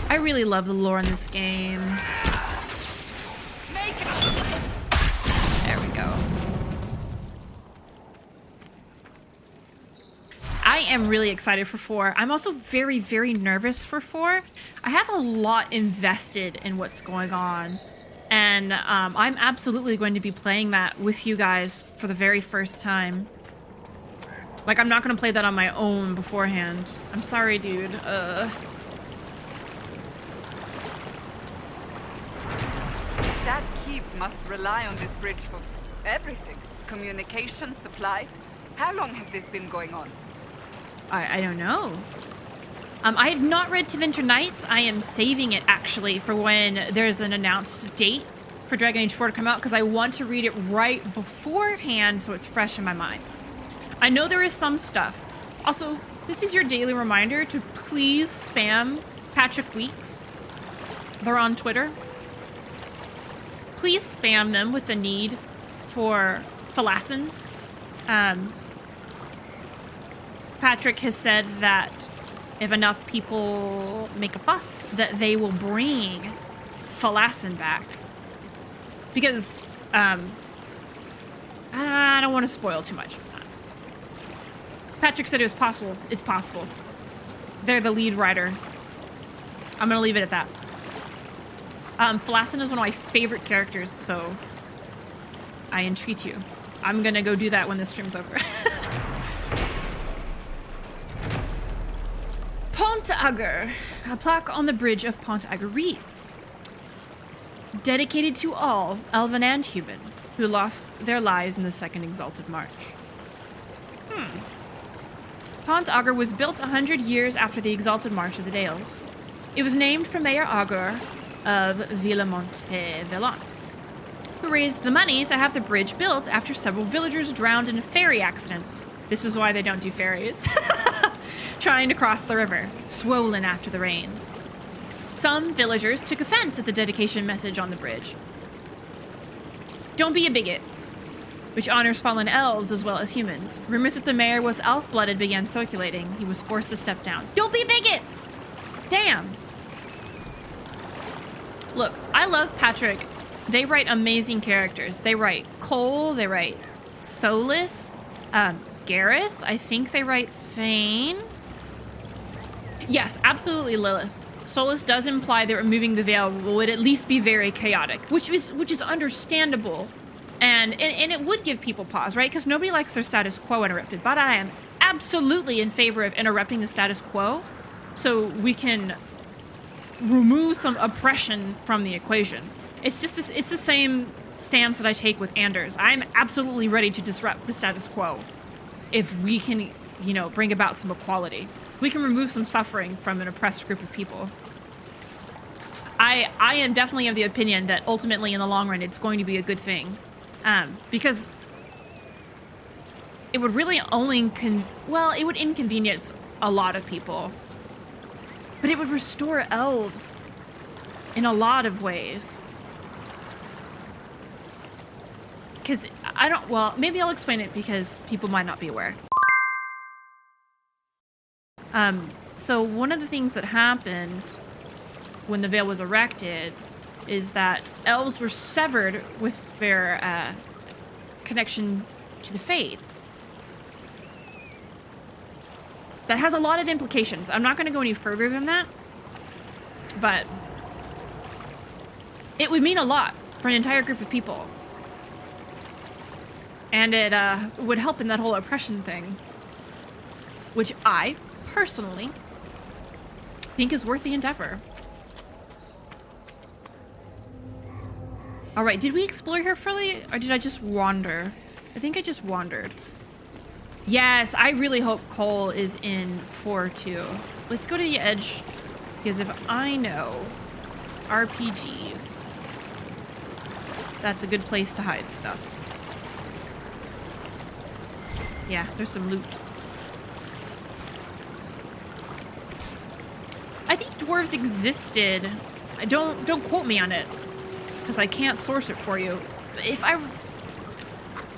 I really love the lore in this game. There we go. am really excited for 4. I'm also very, very nervous for 4. I have a lot invested in what's going on. And I'm absolutely going to be playing that with you guys for the very first time. Like, I'm not going to play that on my own beforehand. I'm sorry, dude. That keep must rely on this bridge for everything. Communication, supplies. How long has this been going on? I don't know. I have not read To Winter Nights. I am saving it, actually, for when there's an announced date for Dragon Age 4 to come out, because I want to read it right beforehand so it's fresh in my mind. I know there is some stuff. Also, this is your daily reminder to please spam Patrick Weeks. They're on Twitter. Please spam them with the need for 𝒂𝒾𝒶. Patrick has said that if enough people make a fuss, that they will bring 𝒂𝒾𝒶 back. Because, I don't want to spoil too much. Patrick said it was possible. It's possible. They're the lead writer. I'm going to leave it at that. 𝒂𝒾𝒶 is one of my favorite characters, so I entreat you. I'm going to go do that when this stream's over. 𝒂𝒾𝒶. A plaque on the bridge of 𝒂𝒾𝒶 reads, dedicated to all, elven and human, who lost their lives in the Second Exalted March. 𝒂𝒾𝒶 was built 100 years after the Exalted March of the Dales. It was named for Mayor Augur of 𝒂𝒹𝒾𝒶, who raised the money to have the bridge built after several villagers drowned in a ferry accident. This is why they don't do ferries. Trying to cross the river, swollen after the rains. Some villagers took offense at the dedication message on the bridge. Don't be a bigot, which honors fallen elves as well as humans. Rumors that the mayor was elf-blooded began circulating. He was forced to step down. Don't be bigots! Damn. Look, I love Patrick. They write amazing characters. They write Cole, they write Solis, Garrus. I think they write 𝒂𝒨. Yes, absolutely, Lilith. Solis does imply that removing the veil would at least be very chaotic, which is understandable. And it would give people pause, right? Because nobody likes their status quo interrupted. But I am absolutely in favor of interrupting the status quo so we can remove some oppression from the equation. It's just this, it's the same stance that I take with Anders. I'm absolutely ready to disrupt the status quo if we can, you know, bring about some equality. We can remove some suffering from an oppressed group of people. I am definitely of the opinion that ultimately in the long run it's going to be a good thing. Because it would really only it would inconvenience a lot of people. But it would restore elves in a lot of ways. Because maybe I'll explain it because people might not be aware. So one of the things that happened when the veil was erected is that elves were severed with their connection to the Fade. That has a lot of implications. I'm not going to go any further than that, but it would mean a lot for an entire group of people. And it would help in that whole oppression thing, which I personally think is worth the endeavor. All right, did we explore here fully, or did I just wander? I think I just wandered. Yes, I really hope Cole is in 4 too. Let's go to the edge, because if I know RPGs, that's a good place to hide stuff. Yeah, there's some loot. I think dwarves existed. Don't quote me on it, because I can't source it for you.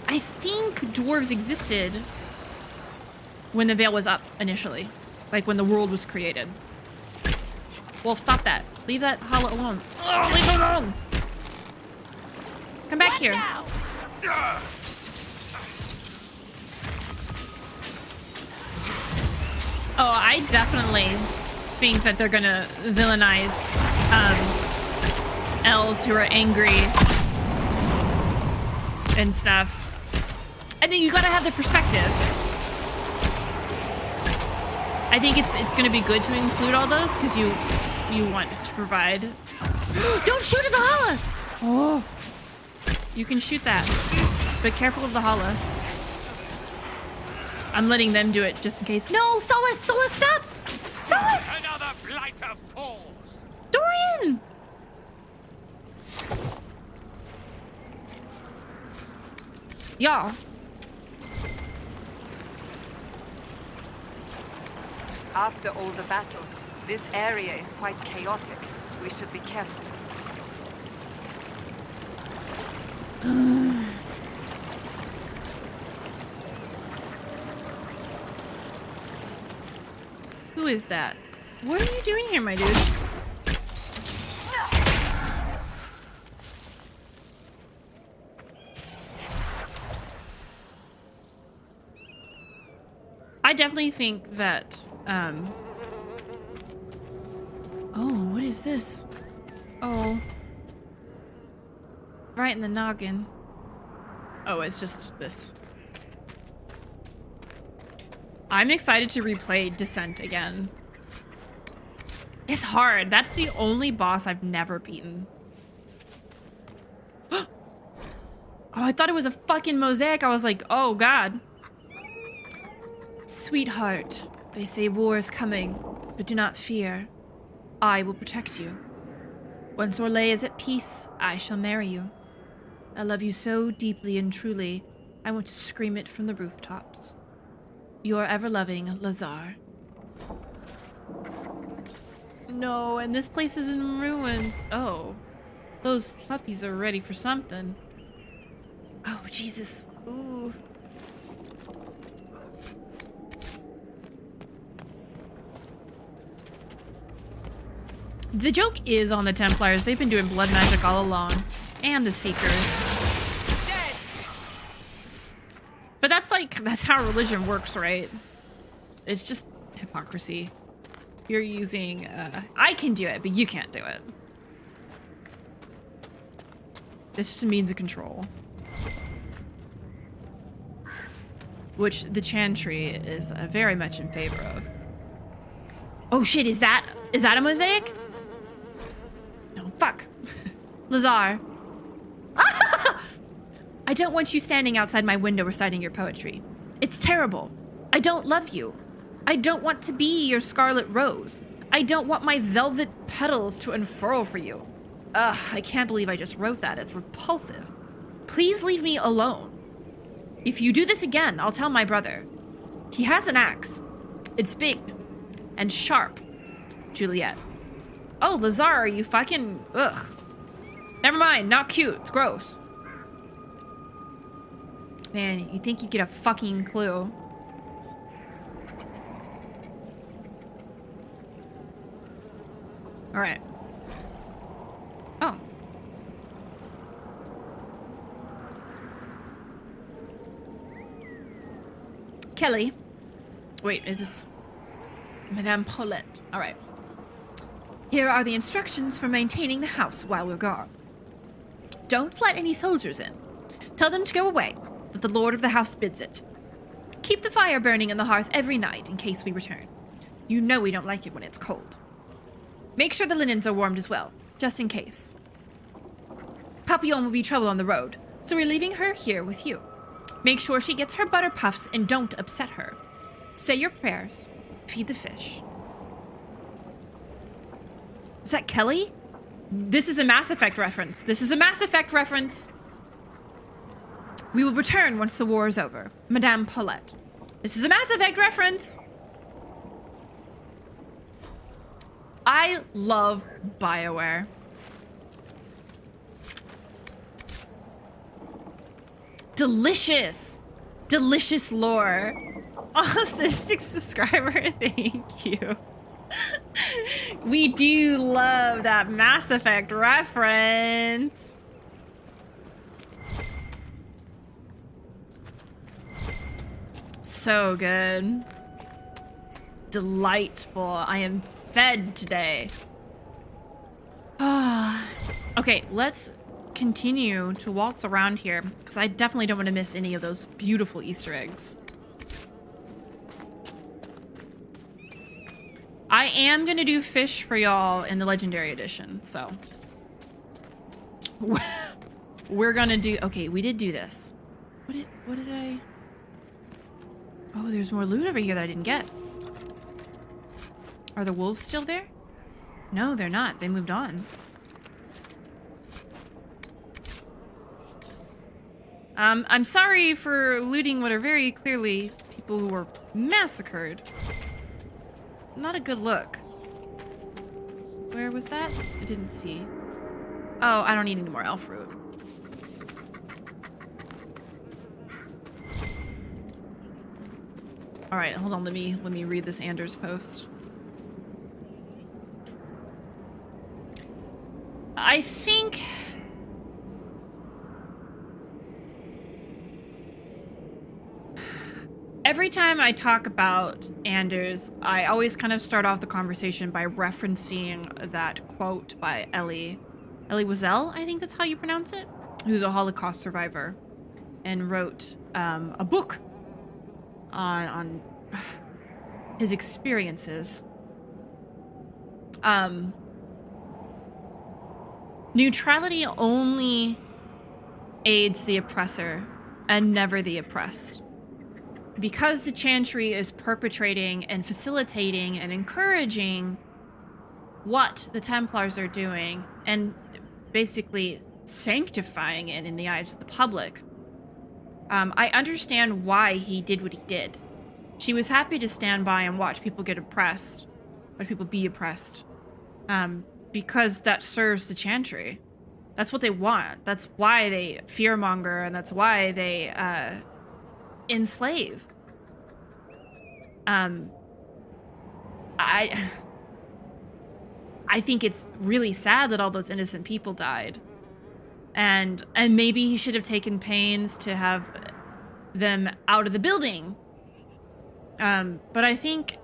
I think dwarves existed when the veil was up initially, like when the world was created. Wolf, stop that. Leave that hollow alone. Oh, leave it alone. Come back here. I definitely think that they're gonna villainize elves who are angry and stuff. I think you gotta have the perspective. I think it's gonna be good to include all those because you want to provide. Don't shoot at the holla! Oh, you can shoot that, but careful of the holla. I'm letting them do it just in case. No, Solus, stop! Solus! Another blighter falls. Dorian! Y'all. After all the battles, this area is quite chaotic. We should be careful. Who is that? What are you doing here, my dude? I definitely think that, oh, what is this? Oh. Right in the noggin. Oh, it's just this. I'm excited to replay Descent again. It's hard. That's the only boss I've never beaten. Oh, I thought it was a fucking mosaic. I was like, oh god. Sweetheart, they say war is coming, but do not fear. I will protect you. Once 𝒂𝒹𝒾𝒶 is at peace, I shall marry you. I love you so deeply and truly, I want to scream it from the rooftops. Your ever-loving 𝒂𝒹𝒾𝒶. No, and this place is in ruins. Oh, those puppies are ready for something. Oh, Jesus. Ooh. The joke is on the Templars. They've been doing blood magic all along. And the Seekers. Dead. But that's how religion works, right? It's just hypocrisy. You're using, I can do it, but you can't do it. It's just a means of control. Which the Chantry is very much in favor of. Oh shit, is that a mosaic? No, fuck. 𝒂𝒹𝒾𝒶. I don't want you standing outside my window reciting your poetry. It's terrible. I don't love you. I don't want to be your scarlet rose. I don't want my velvet petals to unfurl for you. Ugh, I can't believe I just wrote that. It's repulsive. Please leave me alone. If you do this again, I'll tell my brother. He has an axe. It's big and sharp. Juliet. Oh, 𝒂𝒹𝒾𝒶, are you fucking... Ugh. Never mind, not cute. It's gross. Man, you think you get a fucking clue. All right. Oh. Kelly. Wait, is this... Madame Paulette. All right. Here are the instructions for maintaining the house while we're gone. Don't let any soldiers in. Tell them to go away, that the lord of the house bids it. Keep the fire burning in the hearth every night in case we return. You know we don't like it when it's cold. Make sure the linens are warmed as well, just in case. Papillon will be trouble on the road, so we're leaving her here with you. Make sure she gets her butter puffs and don't upset her. Say your prayers. Feed the fish. Is that Kelly? This is a Mass Effect reference. This is a Mass Effect reference. We will return once the war is over. Madame Paulette. This is a Mass Effect reference. I love BioWare. Delicious. Delicious lore. Awesome, 6 subscriber, thank you. We do love that Mass Effect reference. So good. delightful. I am fed today. Okay, let's continue to waltz around here because I definitely don't want to miss any of those beautiful Easter eggs. I am going to do fish for y'all in the Legendary Edition, so. We're going to do... Okay, we did do this. What did I... Oh, there's more loot over here that I didn't get. Are the wolves still there? No, they're not. They moved on. I'm sorry for looting what are very clearly people who were massacred. Not a good look. Where was that? I didn't see. Oh, I don't need any more elf root. All right, hold on. Let me read this Anders post. I think every time I talk about Anders, I always kind of start off the conversation by referencing that quote by 𝒂𝒹𝒾𝒶, I think that's how you pronounce it, who's a Holocaust survivor and wrote a book on his experiences. Neutrality only aids the oppressor and never the oppressed. Because the Chantry is perpetrating and facilitating and encouraging what the Templars are doing and basically sanctifying it in the eyes of the public, I understand why he did what he did. She was happy to stand by and watch people get oppressed, watch people be oppressed, because that serves the Chantry. That's what they want. That's why they fearmonger, and that's why they enslave. I think it's really sad that all those innocent people died. And maybe he should have taken pains to have them out of the building. But I think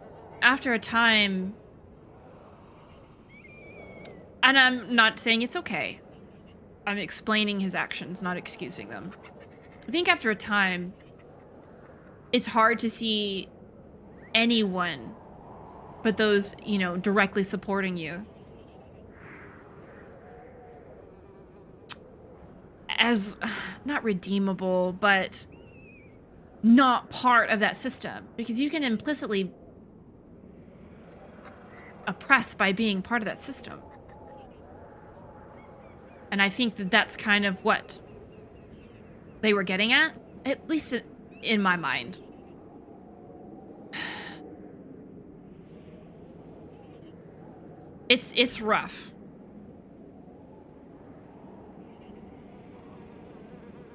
after a time, and I'm not saying it's okay. I'm explaining his actions, not excusing them. I think after a time, it's hard to see anyone but those, you know, directly supporting you as not redeemable, but not part of that system, because you can implicitly oppress by being part of that system. And I think that that's kind of what they were getting at least in my mind. It's rough.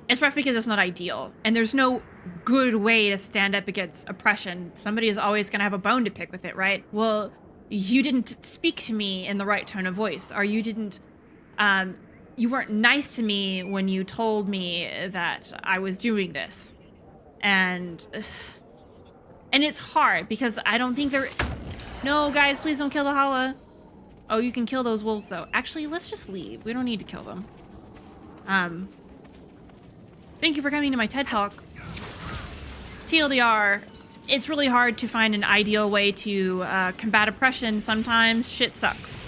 It's rough because it's not ideal, and there's no good way to stand up against oppression. Somebody is always going to have a bone to pick with it, right? Well, you didn't speak to me in the right tone of voice, or you didn't, you weren't nice to me when you told me that I was doing this. And it's hard because I don't think they're... No, guys, please don't kill the Hala. Oh, you can kill those wolves, though. Actually, let's just leave. We don't need to kill them. Thank you for coming to my TED Talk. TLDR, it's really hard to find an ideal way to combat oppression. Sometimes shit sucks.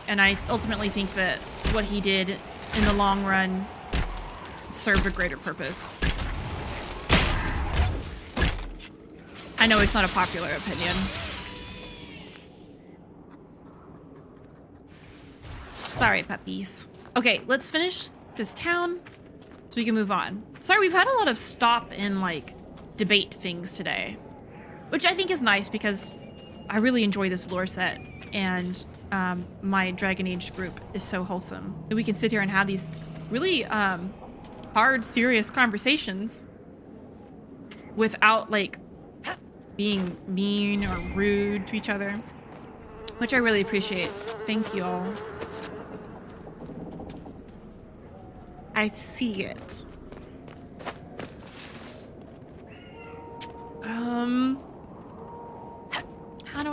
And I ultimately think that what he did in the long run served a greater purpose. I know it's not a popular opinion. Sorry, puppies. Okay, let's finish this town so we can move on. Sorry, we've had a lot of stop and, like, debate things today, which I think is nice because I really enjoy this lore set, and my Dragon Age group is so wholesome that we can sit here and have these really hard, serious conversations without, like, being mean or rude to each other, which I really appreciate. Thank you all. I see it.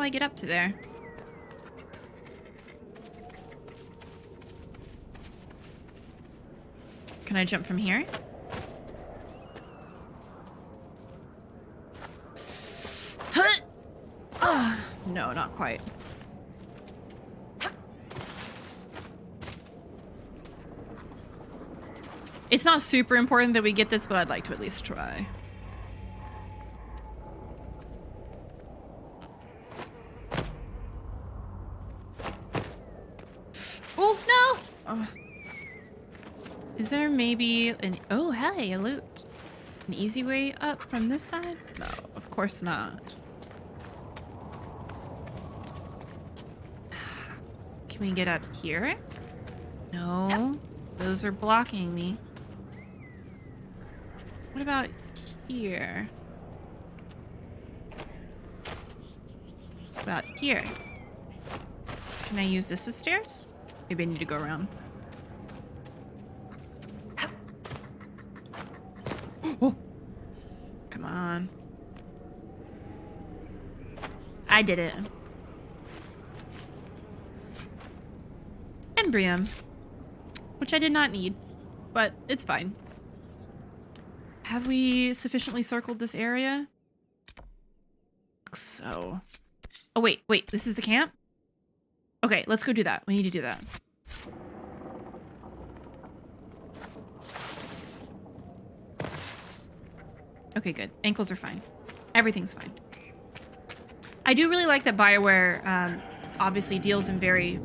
I get up to there? Can I jump from here? No, not quite. It's not super important that we get this, but I'd like to at least try. Oh, no! Oh. Is there maybe an... Oh, hey, a loot. An easy way up from this side? No, of course not. Can we get up here? No, those are blocking me. What about here? What about here? Can I use this as stairs? Maybe I need to go around. Oh, come on. I did it. Embrium, which I did not need, but it's fine. Have we sufficiently circled this area? So, oh wait, this is the camp? Okay, let's go do that. We need to do that. Okay, good. Ankles are fine. Everything's fine. I do really like that BioWare obviously deals in very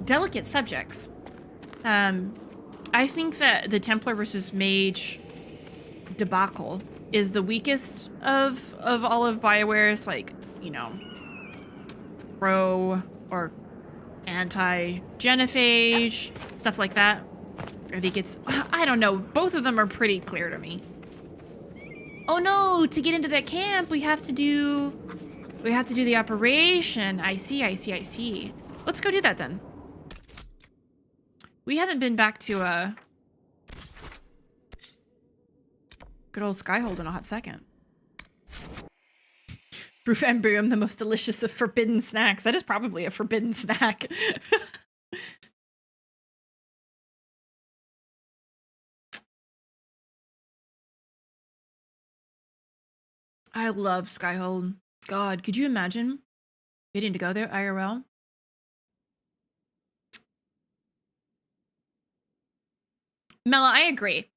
delicate subjects. I think that the Templar versus Mage debacle is the weakest of all of BioWare's, like, you know, pro or anti-genophage, stuff like that. I think it's, I don't know, both of them are pretty clear to me. Oh no, to get into that camp, we have to do the operation. I see. Let's go do that then. We haven't been back to good old Skyhold in a hot second. Proof Embrium, the most delicious of forbidden snacks. That is probably a forbidden snack. I love Skyhold. God, could you imagine getting to go there IRL? Mela, I agree.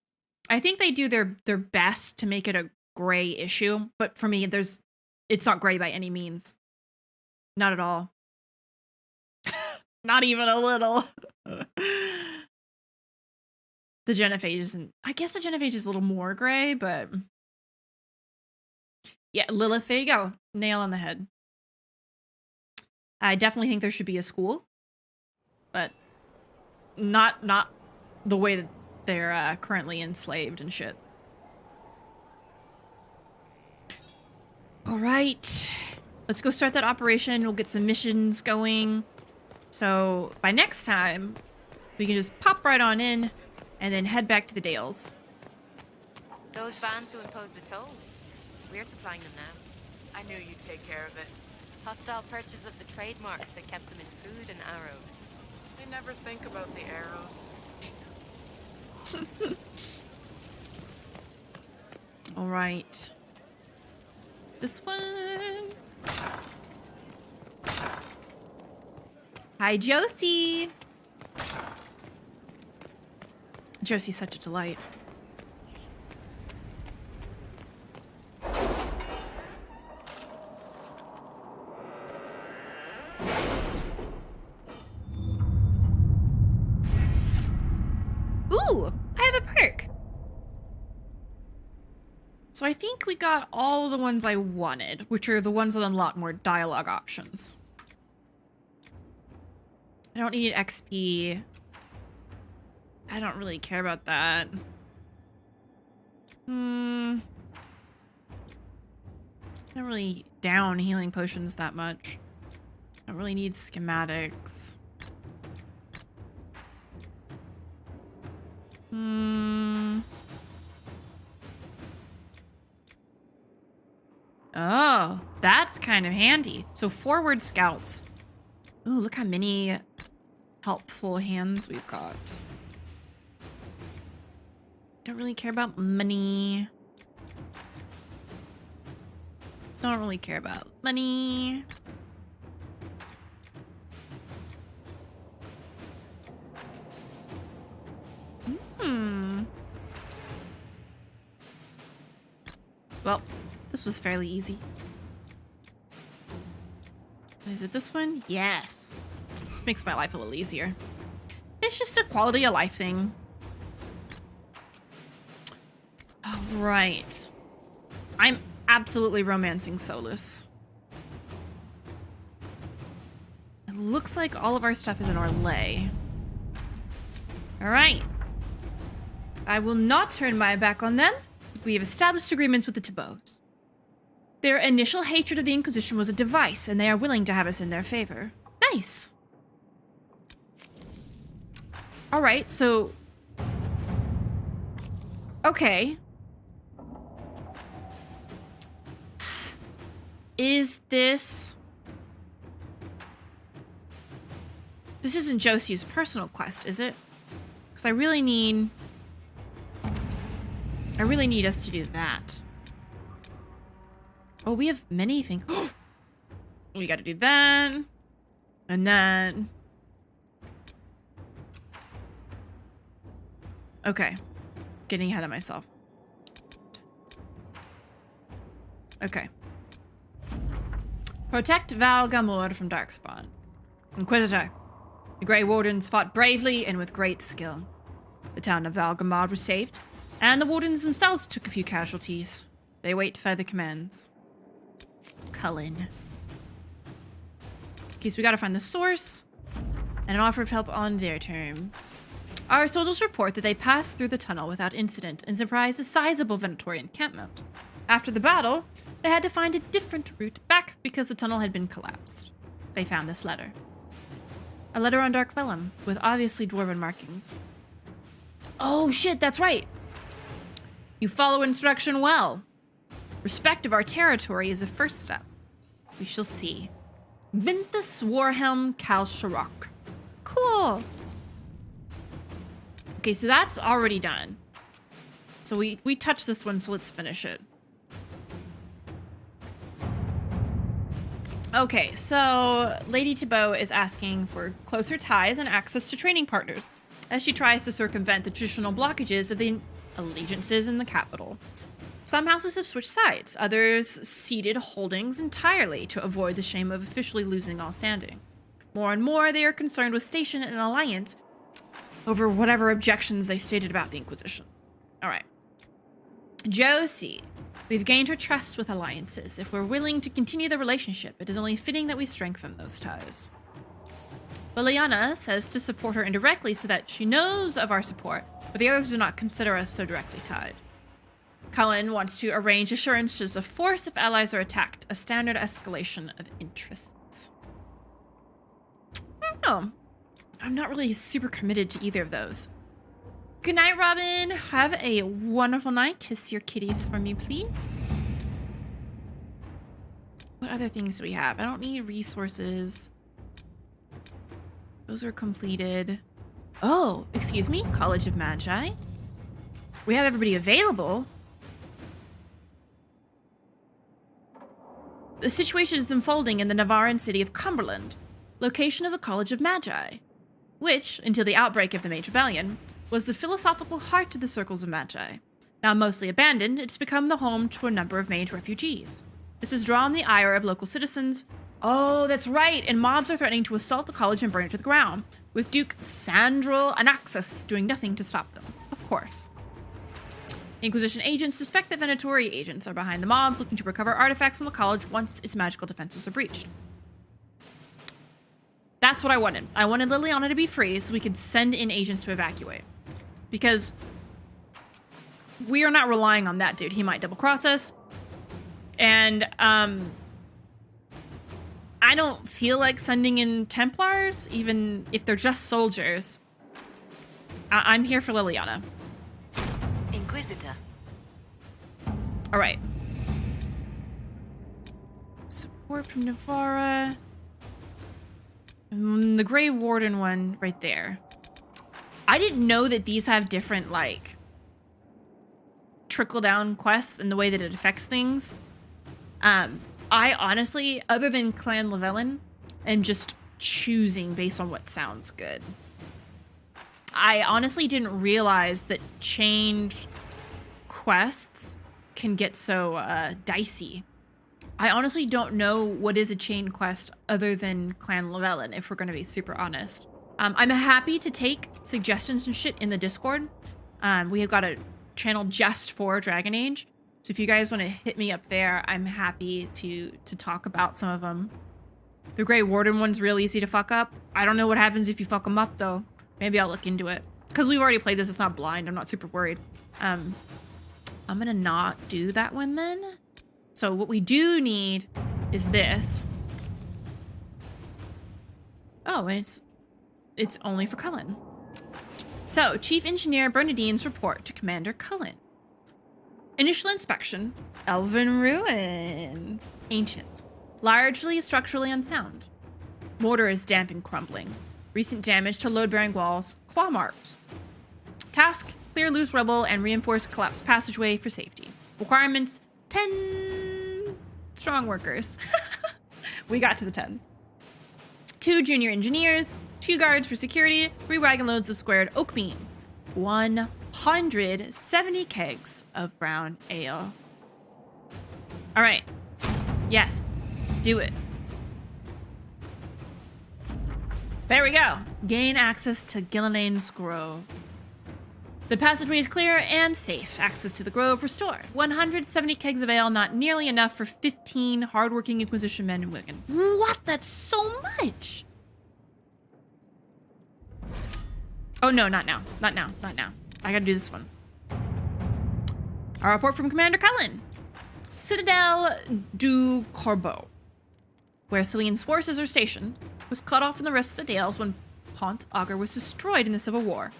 I think they do their best to make it a gray issue, but for me, it's not gray by any means. Not at all. Not even a little. The genophage isn't. I guess the genophage is a little more gray, but yeah, Lilith, there you go. Nail on the head. I definitely think there should be a school, but not the way that they're currently enslaved and shit. All right, let's go start that operation. We'll get some missions going. So by next time, we can just pop right on in and then head back to the Dales. Those bans who impose the tolls, we're supplying them now. I knew you'd take care of it. Hostile purchase of the trademarks that kept them in food and arrows. They never think about the arrows. All right. This one. Hi, Josie. Josie's such a delight. Ooh, I have a perk. So I think we got all the ones I wanted, which are the ones that unlock more dialogue options. I don't need XP. I don't really care about that. I don't really down healing potions that much. I don't really need schematics. I Oh, that's kind of handy. So forward scouts. Ooh, look how many helpful hands we've got. Don't really care about money. Don't really care about money. Well, this was fairly easy. Is it this one? Yes. This makes my life a little easier. It's just a quality of life thing. Oh, right. I'm absolutely romancing Solus. It looks like all of our stuff is in Orlais. All right. I will not turn my back on them. We have established agreements with the 𝒂𝒶𝒁s. Their initial hatred of the Inquisition was a device, and they are willing to have us in their favor. Nice. All right, so... Okay. Is this... This isn't Josie's personal quest, is it? Because I really need us to do that. Oh, we have many things. We got to do that. And then... Okay. Getting ahead of myself. Okay. Protect 𝒂𝒾𝒁 from Darkspawn. Inquisitor. The Grey Wardens fought bravely and with great skill. The town of 𝒂𝒾𝒁 was saved, and the Wardens themselves took a few casualties. They wait further commands. Cullen. Okay, so we gotta find the source and an offer of help on their terms. Our soldiers report that they passed through the tunnel without incident and surprised a sizable Venatori encampment. After the battle, they had to find a different route back because the tunnel had been collapsed. They found this letter. A letter on dark vellum with obviously dwarven markings. Oh shit, that's right. You follow instruction well. Respect of our territory is a first step. We shall see. 𝒂𝒶𝒁. Cool. Okay, so that's already done. So we touched this one, so let's finish it. Okay, so Lady 𝒂𝒶 is asking for closer ties and access to training partners as she tries to circumvent the traditional blockages of the allegiances in the capital. Some houses have switched sides, others ceded holdings entirely to avoid the shame of officially losing all standing. More and more, they are concerned with station and alliance over whatever objections they stated about the Inquisition. All right. Josie. We've gained her trust with alliances. If we're willing to continue the relationship, it is only fitting that we strengthen those ties. Liliana says to support her indirectly so that she knows of our support, but the others do not consider us so directly tied. Cullen wants to arrange assurances of force if allies are attacked, a standard escalation of interests. I don't know. I'm not really super committed to either of those. Good night, Robin. Have a wonderful night. Kiss your kitties for me, please. What other things do we have? I don't need resources. Those are completed. Oh, excuse me? College of Magi. We have everybody available. The situation is unfolding in the Navaran city of Cumberland, location of the College of Magi, which, until the outbreak of the Mage Rebellion, was the philosophical heart of the Circles of Magi. Now mostly abandoned, it's become the home to a number of mage refugees. This has drawn the ire of local citizens. Oh, that's right, and mobs are threatening to assault the college and burn it to the ground, with Duke Sandral Anaxus doing nothing to stop them, of course. Inquisition agents suspect that Venatori agents are behind the mobs looking to recover artifacts from the college once its magical defenses are breached. That's what I wanted. I wanted Liliana to be free so we could send in agents to evacuate. Because we are not relying on that dude. He might double-cross us. And I don't feel like sending in Templars, even if they're just soldiers. I'm here for Liliana. Inquisitor. All right. Report from Navarra. And the Grey Warden one right there. I didn't know that these have different, like, trickle-down quests and the way that it affects things. I honestly, other than Clan Llewellyn, am just choosing based on what sounds good. I honestly didn't realize that chained quests can get so dicey. I honestly don't know what is a chain quest other than Clan Llewellyn, if we're going to be super honest. I'm happy to take suggestions and shit in the Discord. We have got a channel just for Dragon Age. So if you guys want to hit me up there, I'm happy to talk about some of them. The Grey Warden one's real easy to fuck up. I don't know what happens if you fuck them up, though. Maybe I'll look into it. Because we've already played this, it's not blind. I'm not super worried. I'm going to not do that one then. So what we do need is this. Oh, and it's only for Cullen. So, Chief Engineer Bernadine's report to Commander Cullen. Initial inspection, Elven ruins. Ancient. Largely structurally unsound. Mortar is damp and crumbling. Recent damage to load-bearing walls, claw marks. Task, clear loose rubble and reinforce collapsed passageway for safety. Requirements, 10 strong workers. We got to the 10. 2 junior engineers, 2 guards for security, 3 wagon loads of squared oak beam, 170 kegs of brown ale. All right. Yes, do it. There we go. Gain access to Gillilan's Grove. The passageway is clear and safe. Access to the grove restored. 170 kegs of ale, not nearly enough for 15 hardworking Inquisition men and women. What? That's so much. Oh no, not now. Not now. Not now. I gotta do this one. A report from Commander Cullen. Citadel du Corbeau, where Celine's forces are stationed, was cut off from the rest of the Dales when Pont Auger was destroyed in the Civil War.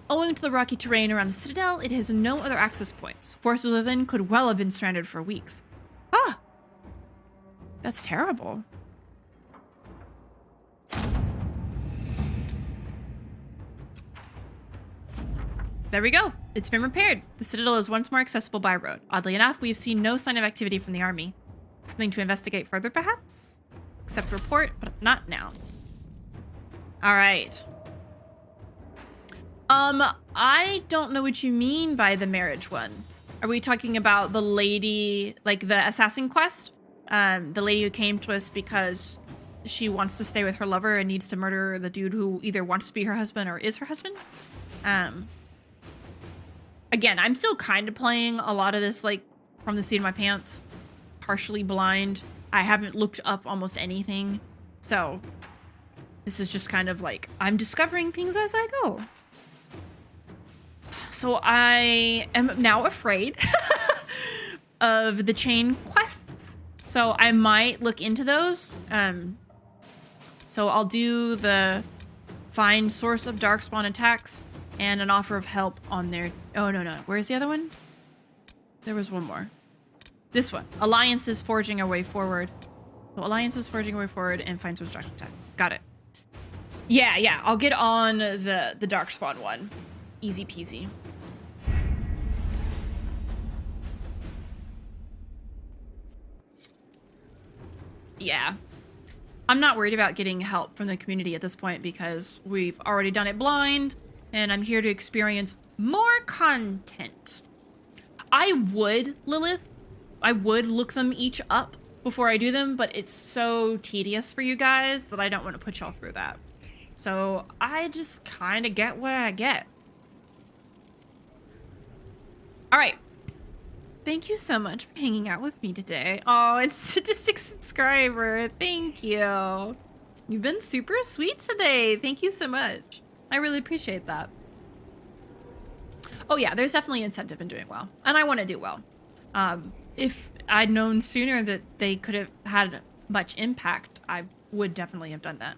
Owing to the rocky terrain around the Citadel, it has no other access points. Forces within could well have been stranded for weeks. Ah! That's terrible. There we go. It's been repaired. The Citadel is once more accessible by road. Oddly enough, we've seen no sign of activity from the army. Something to investigate further, perhaps? Accept report, but not now. All right. I don't know what you mean by the marriage one. Are we talking about the lady, like the assassin quest? The lady who came to us because she wants to stay with her lover and needs to murder the dude who either wants to be her husband or is her husband? Again, I'm still kind of playing a lot of this, like, from the seat of my pants. Partially blind. I haven't looked up almost anything. So, this is just kind of like, I'm discovering things as I go. So I am now afraid of the chain quests. So I might look into those. So I'll do the find source of darkspawn attacks and an offer of help on their... Oh, no. Where's the other one? There was one more. This one. Alliances forging our way forward. So Alliances forging our way forward and find source darkspawn attack. Got it. Yeah. I'll get on the darkspawn one. Easy peasy. Yeah. I'm not worried about getting help from the community at this point because we've already done it blind and I'm here to experience more content. I would, Lilith, I would look them each up before I do them, but it's so tedious for you guys that I don't want to put y'all through that. So I just kind of get what I get. All right. Thank you so much for hanging out with me today. Oh, it's Statistic subscriber. Thank you. You've been super sweet today. Thank you so much. I really appreciate that. Oh yeah, there's definitely incentive in doing well. And I want to do well. If I'd known sooner that they could have had much impact, I would definitely have done that.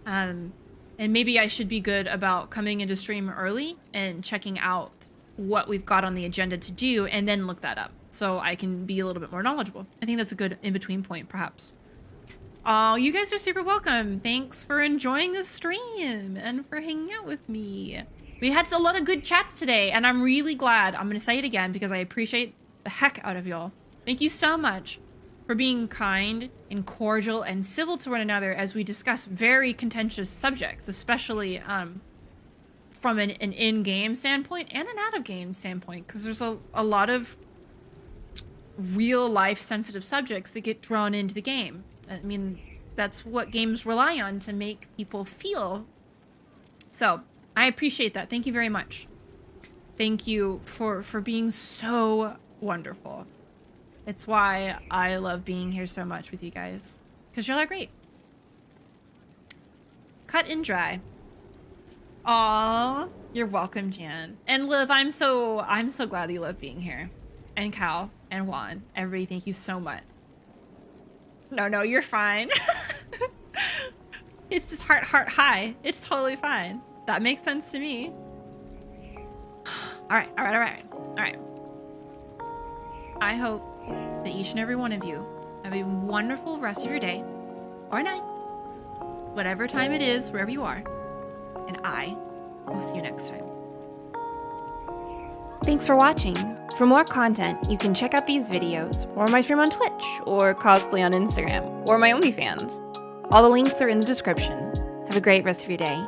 And maybe I should be good about coming into stream early and checking out what we've got on the agenda to do and then look that up so I can be a little bit more knowledgeable. I think that's a good in-between point, perhaps. Oh, you guys are super welcome. Thanks for enjoying the stream and for hanging out with me. We had a lot of good chats today, and I'm really glad. I'm going to say it again because I appreciate the heck out of y'all. Thank you so much for being kind and cordial and civil to one another as we discuss very contentious subjects, especially from an in-game standpoint and an out-of-game standpoint, because there's a lot of real-life sensitive subjects that get drawn into the game. I mean, that's what games rely on to make people feel. So I appreciate that. Thank you very much. Thank you for being so wonderful. It's why I love being here so much with you guys, because y'all are great. Cut and dry. Aw, you're welcome, Jan. And Liv, I'm so glad that you love being here. And Cal and Juan, everybody, thank you so much. No, you're fine. It's just heart high. It's totally fine. That makes sense to me. All right. I hope that each and every one of you have a wonderful rest of your day or night, whatever time it is, wherever you are. And I will see you next time. Thanks for watching. For more content, you can check out these videos, or my stream on Twitch, or cosplay on Instagram, or my OnlyFans. All the links are in the description. Have a great rest of your day.